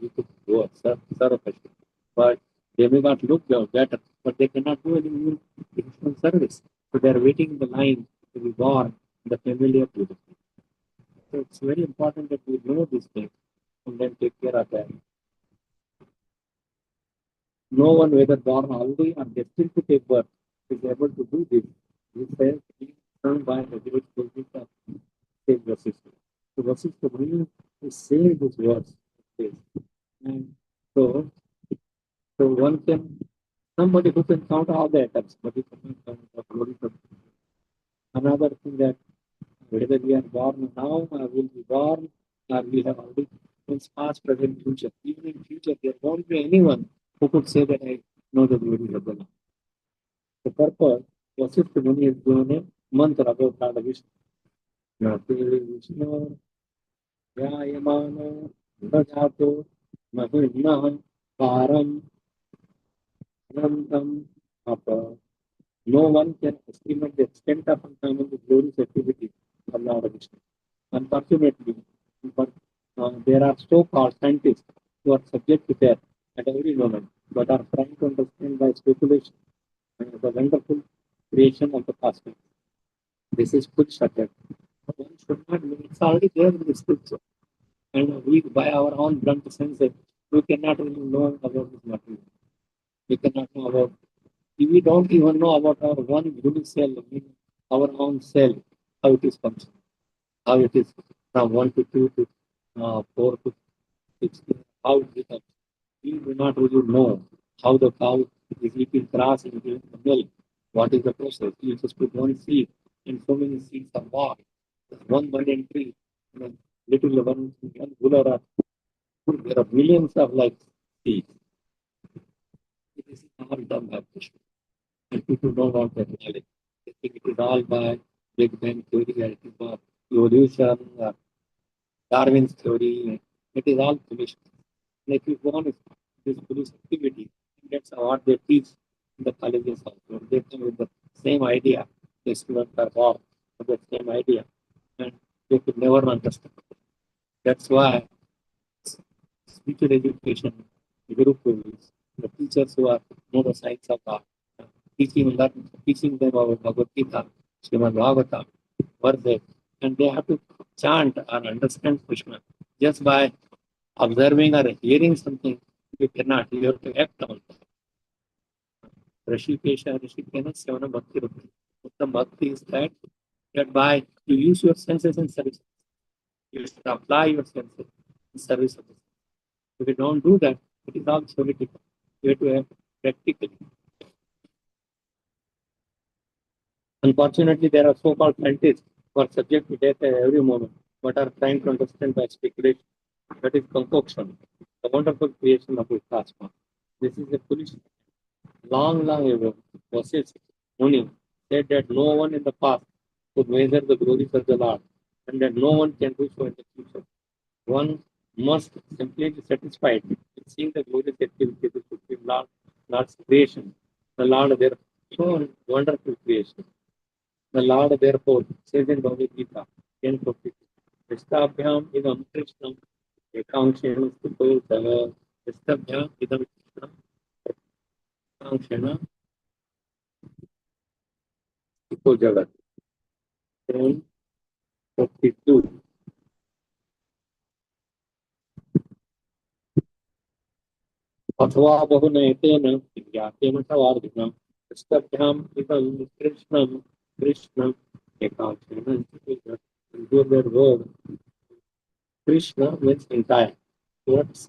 K: We could go serve Krishna. But demigods look better, but they cannot do any new Krishna service. So they are waiting in the line to be born in the familiar place. So it's very important that we know these things and then take care of them. No one, whether born already or destined to take birth, is able to do this. This says being done by the great position of same Vasishtha. So Vasishtha Muni is saying these words. And so, so one can, somebody who can count all the atoms, but he cannot count the glory of. Another thing that whether we are born now or will be born or we have already means past, present, future. Even in future, there won't be anyone who could say that I know the glory of the Lord. The purpose Vasishtha Muni is given a mantra about Lord Vishnu. Nati Vishnu Vyayamano Rajato Mahinna Param Anandam Apa. No one can estimate the extent of uncommon the glorious activity of Lord Vishnu. Unfortunately, but there are so-called scientists who are subject to death at every moment, but are trying to understand by speculation the wonderful creation of the cosmos. This is full subject. One should not, it's already there in the scripture. And we, by our own blunt senses, we cannot really know about this material. We cannot know about, we don't even know about our one unique cell, our own cell, how it is functioning, how it is from 1 to 2 to 4 to 6, how it becomes. We do not really know how the cow is eating grass and giving the milk. What is the process? You just put one seed and so many seeds are born. One banyan tree, and then little one buller, there are millions of like seeds. It is all done by Krishna. And people don't want that knowledge. They think it is all by Big Bang theory, and it is by evolution, Darwin's theory. It is all foolish. And if you go on with this foolish activity, that's what they teach in the colleges also. They come with the same idea. The students are born with the same idea. And they could never understand. That's why spiritual education, Gurukuls, the teachers who are know the science of art, teaching them about Bhagavad Gita, Srimad Bhagavatam, verses, and they have to chant and understand Krishna. Just by observing or hearing something, you cannot. You have to act on it. Rishi Kena Sevana Bhakti Rupi. The Bhakti is that by you use your senses in service. You should apply your senses in service of the. If you don't do that, it is all theoretical. You have to have practically. Unfortunately, there are so-called scientists who are subject to death at every moment, but are trying to understand by speculation. That is concoction, the wonderful creation of the cosmos. This is a foolish. Long ago, Vasishtha Muni said that no one in the past could measure the glories of the Lord, and that no one can do so in the future. One must simply be satisfied with seeing the glorious activity of the Supreme Lord, Lord's creation. The Lord, their so wonderful creation. The Lord, therefore, says in Bhagavad Gita 10:40, Vistabhyam idam Krishnam ekankshen sthito java. Vistabhyam idam Krishnam ekankshen sthito jagat. 10:42. अथवा बहुनयतेन ज्ञातेन च वार्धिनम् Vistabhyam idam Krishnam Krishnam Ekaksha. And go that word. Krishna means entire. What's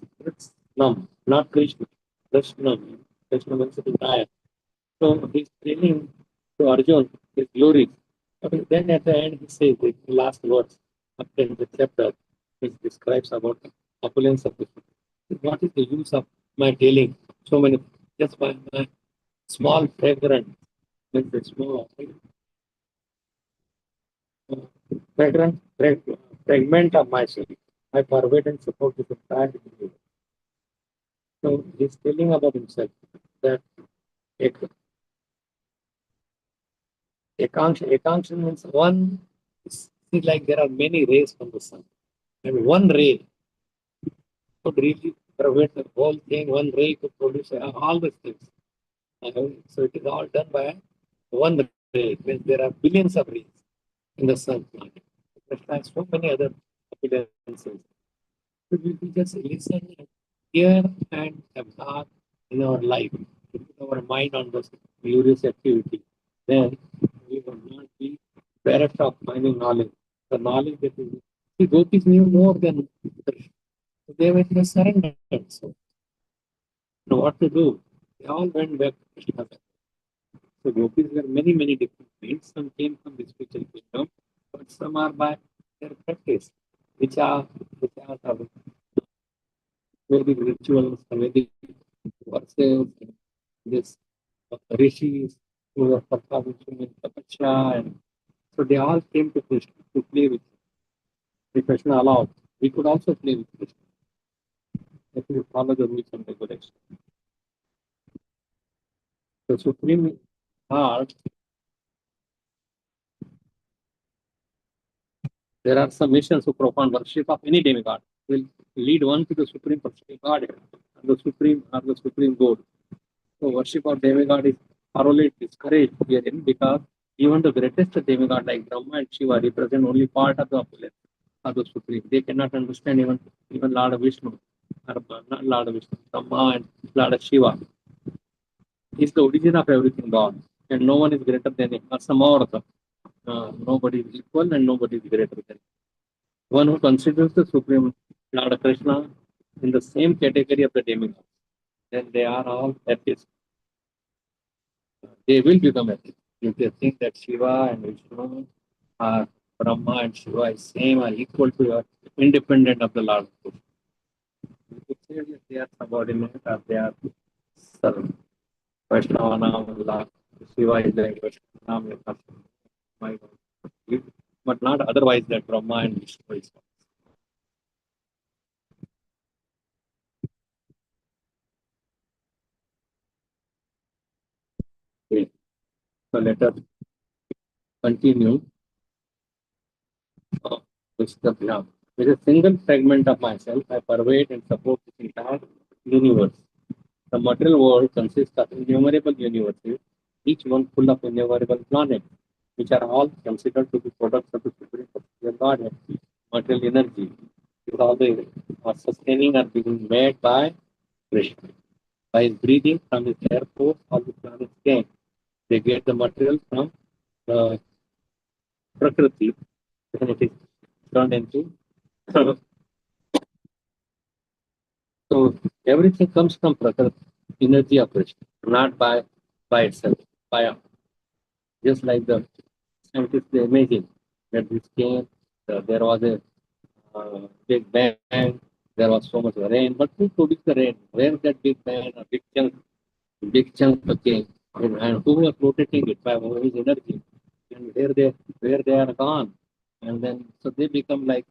K: Nam? Not Krishna. Krishna. Krishna means entire. So he's telling to Arjun his glory. Okay, then at the end he says the last words after the chapter, which describes about the opulence of the food. What is the use of my telling so many just by my small fragrant, means a small fragment of myself. I pervade and support this entire universe. So he's telling about himself that ek- Ekanksha means one. See, like there are many rays from the sun, and one ray could really pervade the whole thing. One ray could produce all these things. So it is all done by one ray. Means there are billions of rays in the sun planet. Krishna has so many other appearances. So we just listen and hear and absorb in our life, put our mind on this glorious activity. Then we will not be bereft of finding knowledge. The knowledge that is, see, gopis knew more than Krishna. So they were just surrendered. So, what to do? They all went back to Krishna. So gopis were many, many different things. Some came from the spiritual kingdom, but some are by their practice, which are the Vedic rituals, the Vedic verses, this Rishis who were performing tapasya, and so they all came to Krishna to play with the Krishna allowed. We could also play with Krishna if we follow the rules and regulations. The Supreme Heart, there are some missions who profound worship of any demigod will lead one to the Supreme Personality God, the Supreme God. So worship of demigod is thoroughly discouraged herein because even the greatest demigod like Brahma and Shiva represent only part of the opulence of the Supreme. They cannot understand even Lord Vishnu, or not Lord Vishnu, Brahma and Lord Shiva. Is the origin of everything God, and no one is greater than him. Asamartha. Nobody is equal and nobody is greater than him. One who considers the Supreme Lord Krishna in the same category of the demigods, then they are all atheists. They will become atheists. If they think that Shiva and Vishnu are Brahma and Shiva is same or equal to or independent of the Lord. You could say that they are subordinate or they are servant. Vaishnava Nam, Shiva is like Vaishnava Nam, but not otherwise that Brahma and Vishnu is. Okay. So let us continue with the Bhram. With a single fragment of myself, I pervade and support this entire universe. The material world consists of innumerable universes, each one full of innumerable planets, which are all considered to be products of the Supreme Personality of Godhead. Material energy is all the sustaining are being made by Krishna. By his breathing from his air force, all the planets came. They get the material from the Prakriti, and it is turned into. So everything comes from Prakriti, energy of Krishna, not by itself. By just like the scientists they imagine that this came, there was a big bang, there was so much rain, but who produced the rain? Where that big bang, a big chunk came, and who was rotating it by his energy, and where they are gone, and then so they become like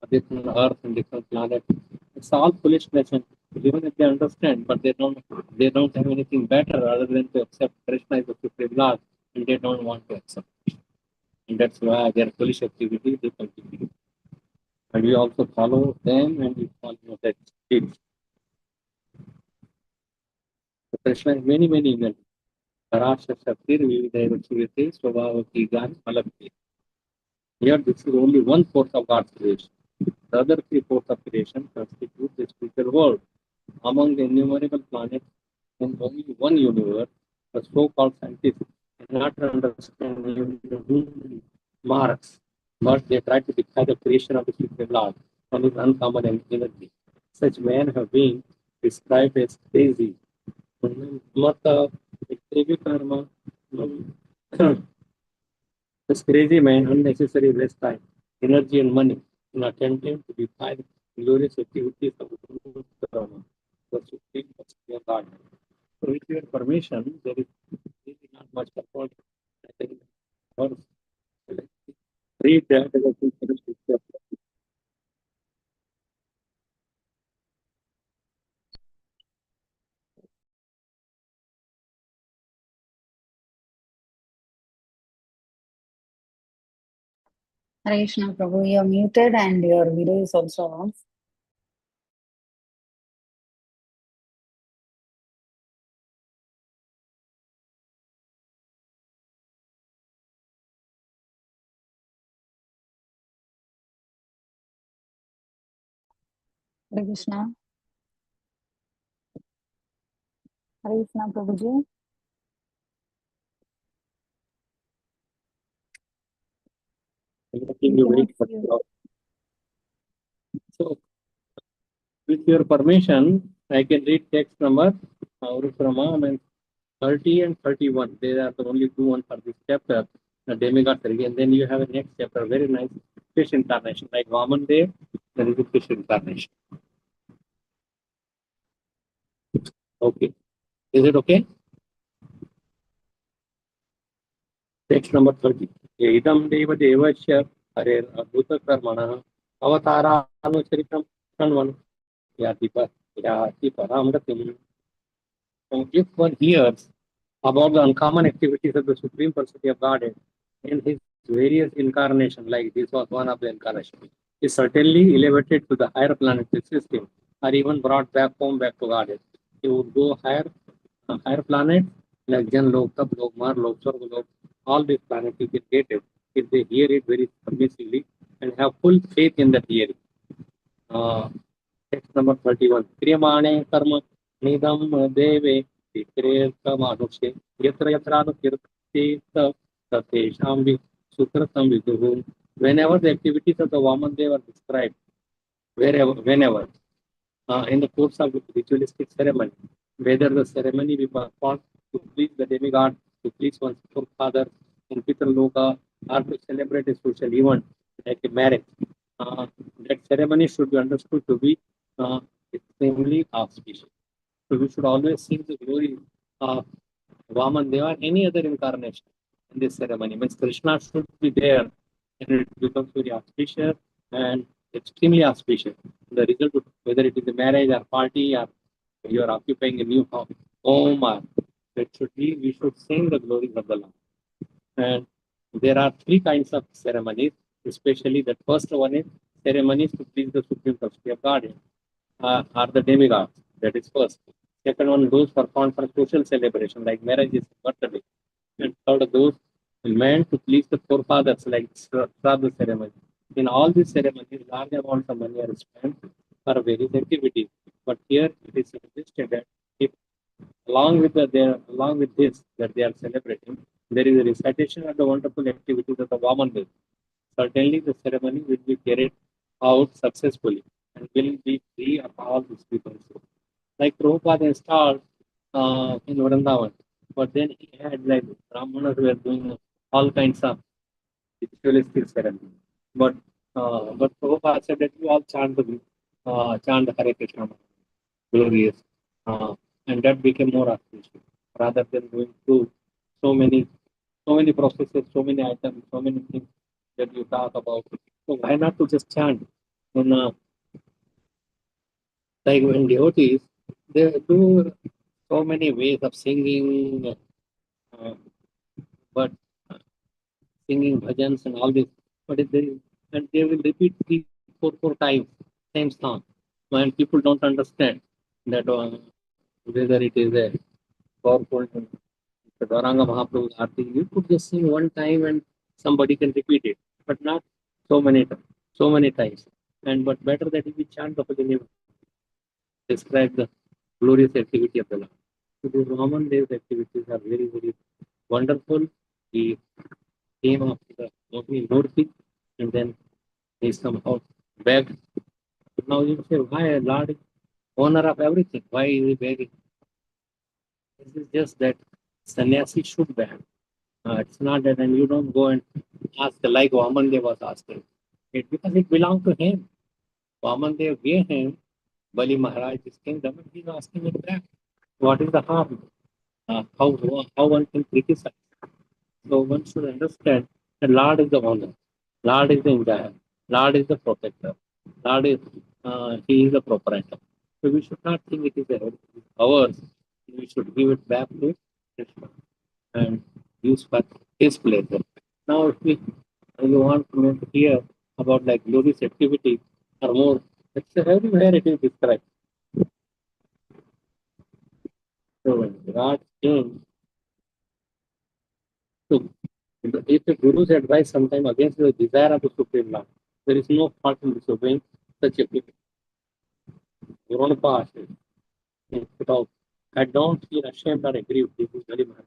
K: a different Earth and different planet. It's all foolishness, and even if they understand, but they don't have anything better other than to accept Krishna is the supreme Lord, and they don't want to accept. And that's why their foolish activity they continue. And we also follow them and we follow that state. So Krishna has many, many energies. Parasha Shakti, Vivideva Chivite, Swabhavati Gan, Malakti. Here, this is only one fourth of God's creation. The other three-fourths of creation constitute the spiritual world. Among the innumerable planets in only one universe, the so-called scientists cannot understand marks, but they try to defy the creation of the Supreme Lord from his uncommon energy. Such men have been described as crazy. Mata, crazy karma, this crazy man unnecessarily waste time, energy, and money in attempting to defy the glorious activities of the Dharma, the Supreme Personality of God. So, with your permission, there is really not much support. I think verse. Read that as a full.
J: Hare Krishna, Prabhu, you're muted and your video is also off. Hare Krishna. Hare Krishna, Prabhuji.
K: You wait for so, with your permission, I can read text number from 30 and 31. They are the only two ones for this chapter, the demigod Sergi. And then you have a next chapter, very nice fish incarnation, like Vaman Dev, there is a fish incarnation. Okay. Is it okay? Text number 30. Idam Deva Devasya Hare Adbhuta Karmana Avatara Anucharitam Kanvan Yati Paramratim. If one hears about the uncommon activities of the Supreme Personality of Godhead in his various incarnations, like this was one of the incarnations, is certainly elevated to the higher planetary system or even brought back home back to Godhead. He would go higher planets like Jan Lok, Tap Lok, Mar Lok, Swarga Lok, all these planets will get created if they hear it very submissively and have full faith in that hearing. Text number 31. Kriyamane karma nidam deve Manushe Yatra Yatrano Kirti Tatesham Sutratam Viduhu. Whenever the activities of the Vaman Dev are described, whenever in the course of ritualistic ceremony, whether the ceremony be performed to please the demigod, to please one's forefather in Pitraloka, or to celebrate a social event like a marriage, that ceremony should be understood to be extremely auspicious. So we should always sing the glory of Vaman Deva, any other incarnation in this ceremony. Means Krishna should be there, and it becomes very auspicious and extremely auspicious. The result, whether it is a marriage or party or you are occupying a new home, or it should be, we should sing the glories of the Lord. And there are three kinds of ceremonies, especially the first one is ceremonies to please the Supreme Personality of God, are the demigods. That is first. Second one, those performed for social celebration, like marriages, birthday. And third, those meant to please the forefathers, like Shraddha ceremony. In all these ceremonies, large amounts of money are spent for various activities. But here it is suggested that if along with this that they are celebrating, there is a recitation of the wonderful activities of the Vaman Dev. Certainly the ceremony will be carried out successfully and will be free of all these people. Like Prabhupada installed in Vrindavan, but then he had like Brahmanas were doing all kinds of ritualistic ceremony. But Prabhupada said that you all chant the Hare Krishna, glorious, and that became more auspicious rather than going through so many processes, so many items, so many things that you talk about. So why not to just chant? And like when devotees, they do so many ways of singing, but singing bhajans and all this. But if they and they will repeat three, four times same song, and people don't understand that whether it is a powerful the Dwaranga Mahaprabhu's Aarti, you could just sing one time and somebody can repeat it, but not so many times. And but better that if we chant the bhajan, describe the glorious activity of the Lord. So these Roman days activities are very, very wonderful. The theme of the opening mercy, and then he somehow begged. Now you say, why Lord is owner of everything? Why is he begging? This is just that sannyasi should beg. It's not that, and you don't go and ask like Vamandev was asking. Because it belonged to him. Vamandev gave him Bali Maharaj's kingdom, and he's asking it back. What is the harm? How one can criticize? So one should understand that Lord is the owner, Lord is the enjoyer, Lord is the protector, Lord is He is the proprietor. So we should not think it is ours. We should give it back to Krishna and use for His pleasure. Now, if you want to hear about like glorious activity or more, it's everywhere it is described. So when God came to, if the Guru's advice sometimes against the desire of the Supreme Lord, there is no fault in disobeying such a people. You want to pass it without. I don't feel ashamed or aggrieved. This is very much.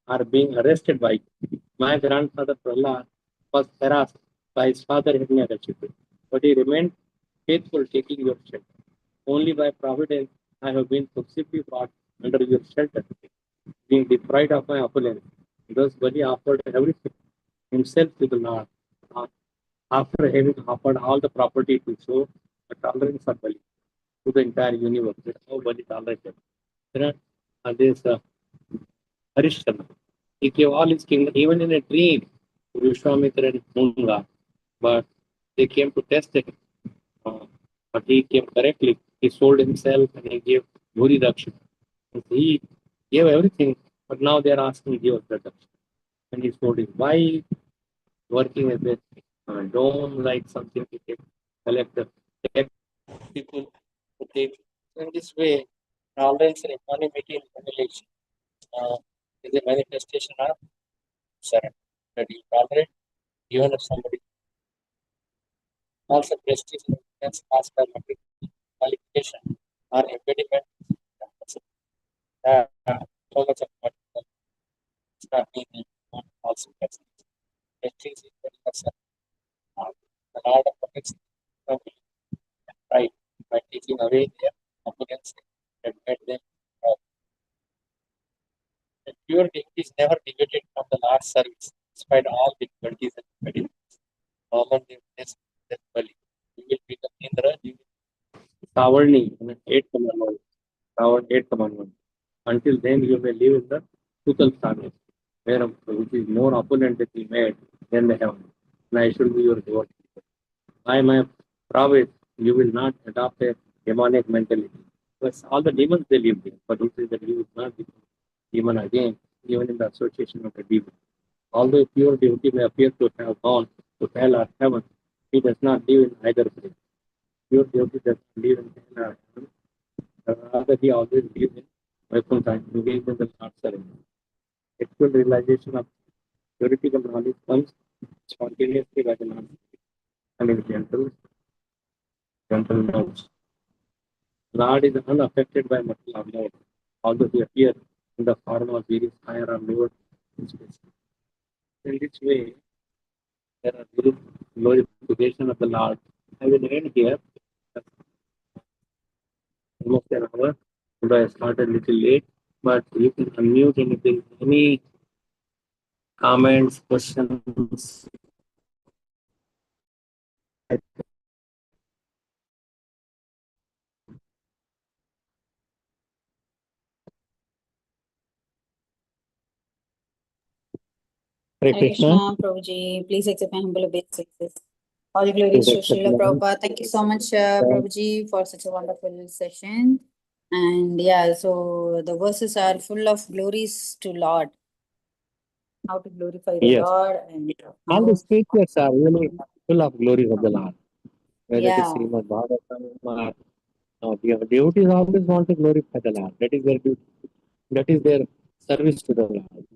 K: Are being arrested by my grandfather Prahlad was harassed by his father Hiranyakashipu, but he remained faithful, taking your shelter. Only by providence I have been successively brought under your shelter, being deprived of my opulence. Thus Bali offered everything himself to the Lord. After having offered all the property to show the tolerance of Bali to the entire universe. That's how Bali tolerated. There are this Harishchandra. He gave all his kingdom, even in a dream, to Vishwamitra and Munga, but they came to test it. But he came correctly. He sold himself and he gave Bhuri Dakshina. He gave everything, but now they are asking to give us the Dakshina. And he sold his wife, working as a dome, like something to collect the tax people. In this way, tolerance and equanimity in humiliation is a manifestation of surrender. That you tolerate even if somebody also prestige and influence caused by material qualification or impediment. So much of material is not being also prestige. Prestige is very much the Lord of protects right by taking away their opponents and made them proud. The pure devotees never deviated from the Lord's service, despite all difficulties and impediments. Common is Bali. You will become Indra, you will Savarni in the eighth commandment. Eighth commandment. Until then, you may live in the Sutal Sthana, which is more opulent that he made than the heaven. And I should be your devotee. I am a prophet. You will not adopt a demonic mentality. Because all the demons they live there, but he says that you will not become demon again, even in the association of the demon. Although a pure devotee may appear to have gone to hell or heaven, he does not live in either place. Pure devotee does not live in hell or heaven. Rather, he always lives in Vaikuntha, engaged in the Lord's surrender. Actual realization of theoretical knowledge comes spontaneously by the Lord and in gentle notes. Lord is unaffected by material mode, although he appears in the form of various higher or lower species. In this way, there are glorification of the Lord. I will end here. Almost an hour. Although I started a little late, but you can unmute and if there is any comments, questions. Hare
J: Hare
K: Krishna.
J: Krishna, Prabhuji. Please accept my humble obeisances. All glories to Srila Prabhupada. Thank you so much, Prabhuji, for such a wonderful session. And yeah, so the verses are full of glories to Lord. How to glorify the
K: Yes.
J: Lord and
K: All
J: how,
K: the scriptures are really full of glories of the Lord. Whether it is
J: yeah.
K: Srimad Bhagavatam or the devotees always want to glorify the Lord. That is their duty. That is their service to the Lord.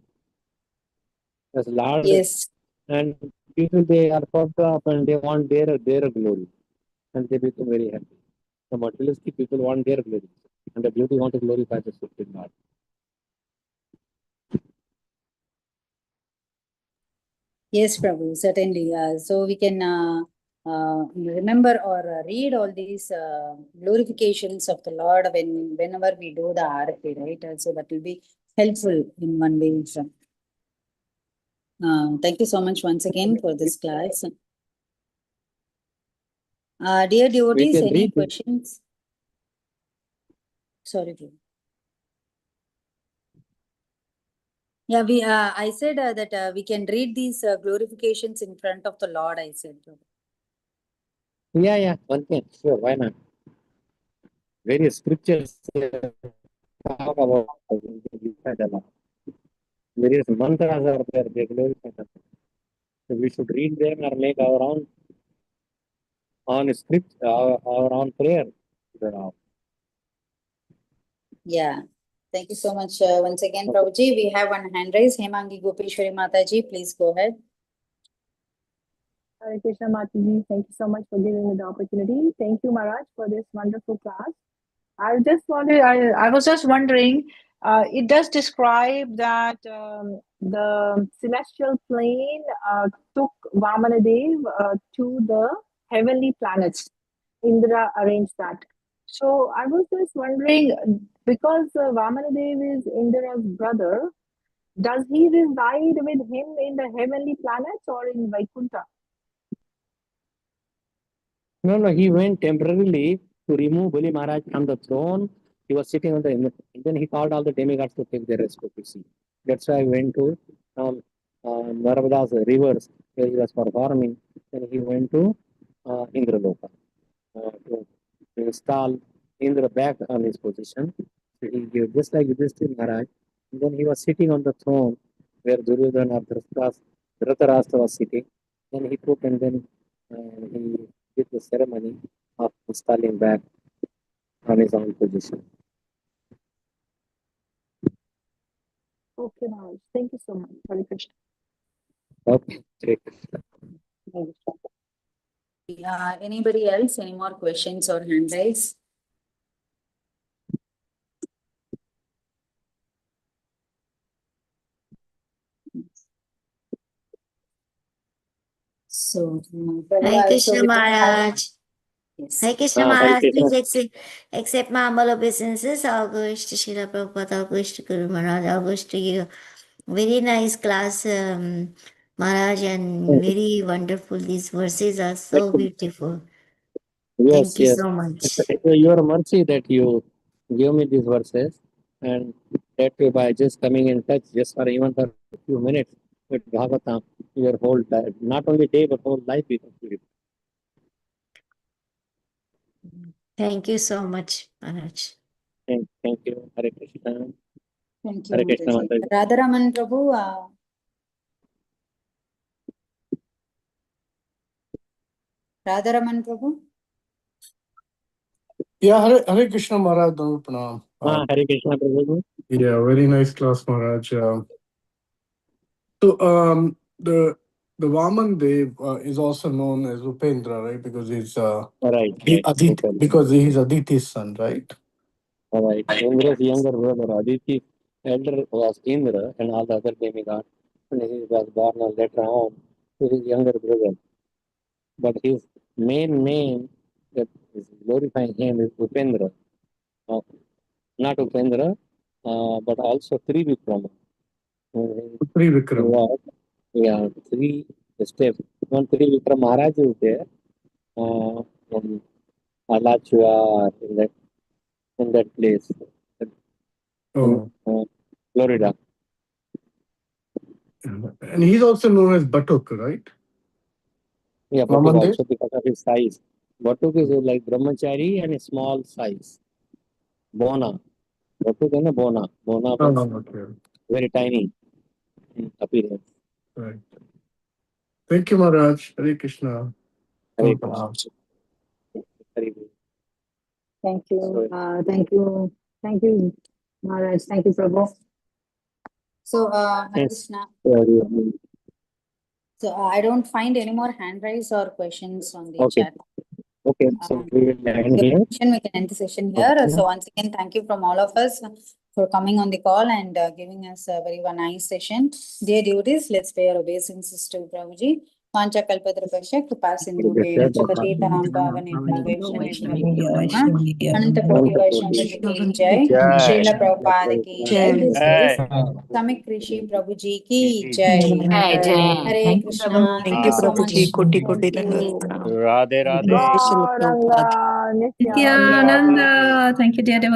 K: As Lord
J: Yes.
K: and people they are puffed up and they want their glory and they become very happy. The materialistic people want their glory and the beauty want to glorify the Supreme Lord.
J: Yes, Prabhu, certainly. So we can remember or read all these glorifications of the Lord whenever we do the Aarati, right? So that will be helpful in one way. Thank you so much once again for this class. Dear devotees,
K: can
J: any
K: read it.
J: questions? Sorry, Prabhu. Yeah, I said that we can read these glorifications in front of the Lord, I said.
K: Yeah, one can. Sure, why not? Various scriptures talk about the Lord. Various mantras are there, they glorify the Lord. So we should read them or make our own script, our own prayer.
J: Yeah. Thank you so much once again, Prabhuji. We have one hand raised. Hemangi Gopeshwari Mataji, please go ahead.
M: Hare Krishna Mataji, thank you so much for giving me the opportunity. Thank you, Maharaj, for this wonderful class. I was just wondering, it does describe that the celestial plane took Vamanadev to the heavenly planets. Indra arranged that. So I was just wondering, because Vamanadev is Indra's brother, does he reside with him in the heavenly planets or in Vaikuntha?
K: No, he went temporarily to remove Bali Maharaj from the throne. He was sitting on the, and then he called all the demigods to take their respective seat. That's why I went to Narmada's rivers where he was performing. Then he went to Indraloka to install Indra back on his position. So he gave just like Yudhishthira Maharaj. And then he was sitting on the throne where Duryodhana or Dhritarashtra was sitting. Then he took and then he did the ceremony of installing back on his own position.
M: Okay, Maharaj. Thank you so much. Hare Krishna.
K: Okay, great.
J: Anybody else? Any more questions or hand raise? So,
D: Hare Krishna Maharaj.
J: Yes.
D: Hare Krishna
K: Hare
D: Maharaj,
K: Krishna.
D: please accept my humble obeisances. All goes to Srila Prabhupada, all goes to Guru Maharaj, all goes to you. Very nice class, Maharaj, and very wonderful. These verses are so beautiful.
K: Yes,
D: Thank you so much.
K: It's your mercy that you give me these verses, and that way by just coming in touch, just for even for a few minutes with Bhagavatam, your whole life, not only day but whole life becomes beautiful.
D: Thank you so much, Maharaj.
K: Thank you. Hare Krishna.
J: Thank you,
K: Hare Krishna.
J: Mataji. Radharaman Prabhu. Radharaman Prabhu.
N: Yeah, Hare Krishna Maharaj, Pranam.
K: Hare Krishna Prabhu.
N: Yeah, very nice class, Maharaj. So the Vaman Dev is also known as Upendra, right? Because he's because he's Aditi's son, right?
K: All right. Indra's younger brother Aditi, elder was Indra and all the other demigods, and he was born later on to his younger brother. But his main name that is glorifying him is Upendra. Not Upendra, but also Trivikrama.
N: Trivikrama.
K: Yeah, three steps. One Trivikrama Maharaj is there in Alachua, in that place, in Florida.
N: And he's also known as Batuk, right?
K: Yeah, Batuk also because of his size. Batuk is like Brahmachari and a small size. Bona. Batuk and a Bona. Bona very tiny in appearance.
N: Right. Thank you, Maharaj. Hare Krishna.
K: Hare Krishna.
M: Thank you. Thank you. Thank you, Maharaj. Thank you, Prabhu.
J: So, Hare Krishna. So, I don't find any more hand raise or questions on the chat.
K: Okay, so we will end here.
J: We can end the session here. So, once again, thank you from all of us for coming on the call and giving us a very nice session. Dear devotees, let's pay our obeisances to Prabhuji. Pancha Kalpatrupasya Kripa Sindhu Chapati Tanam Pavanebhyo Vaishnavibhyo Ananta Koti Vaishnava Ki Jai Srila Prabhupada Ki Jai. This is Samik Rishi Prabhuji Ki Jai. Hare Krishna.
H: Thank you,
J: so much.
H: Prabhuji. Koti
J: Thank you.
H: Dandavat.
L: Radhe Radhe.
M: Gauranga, Nityananda.
J: Nityananda. Thank you, dear devotees.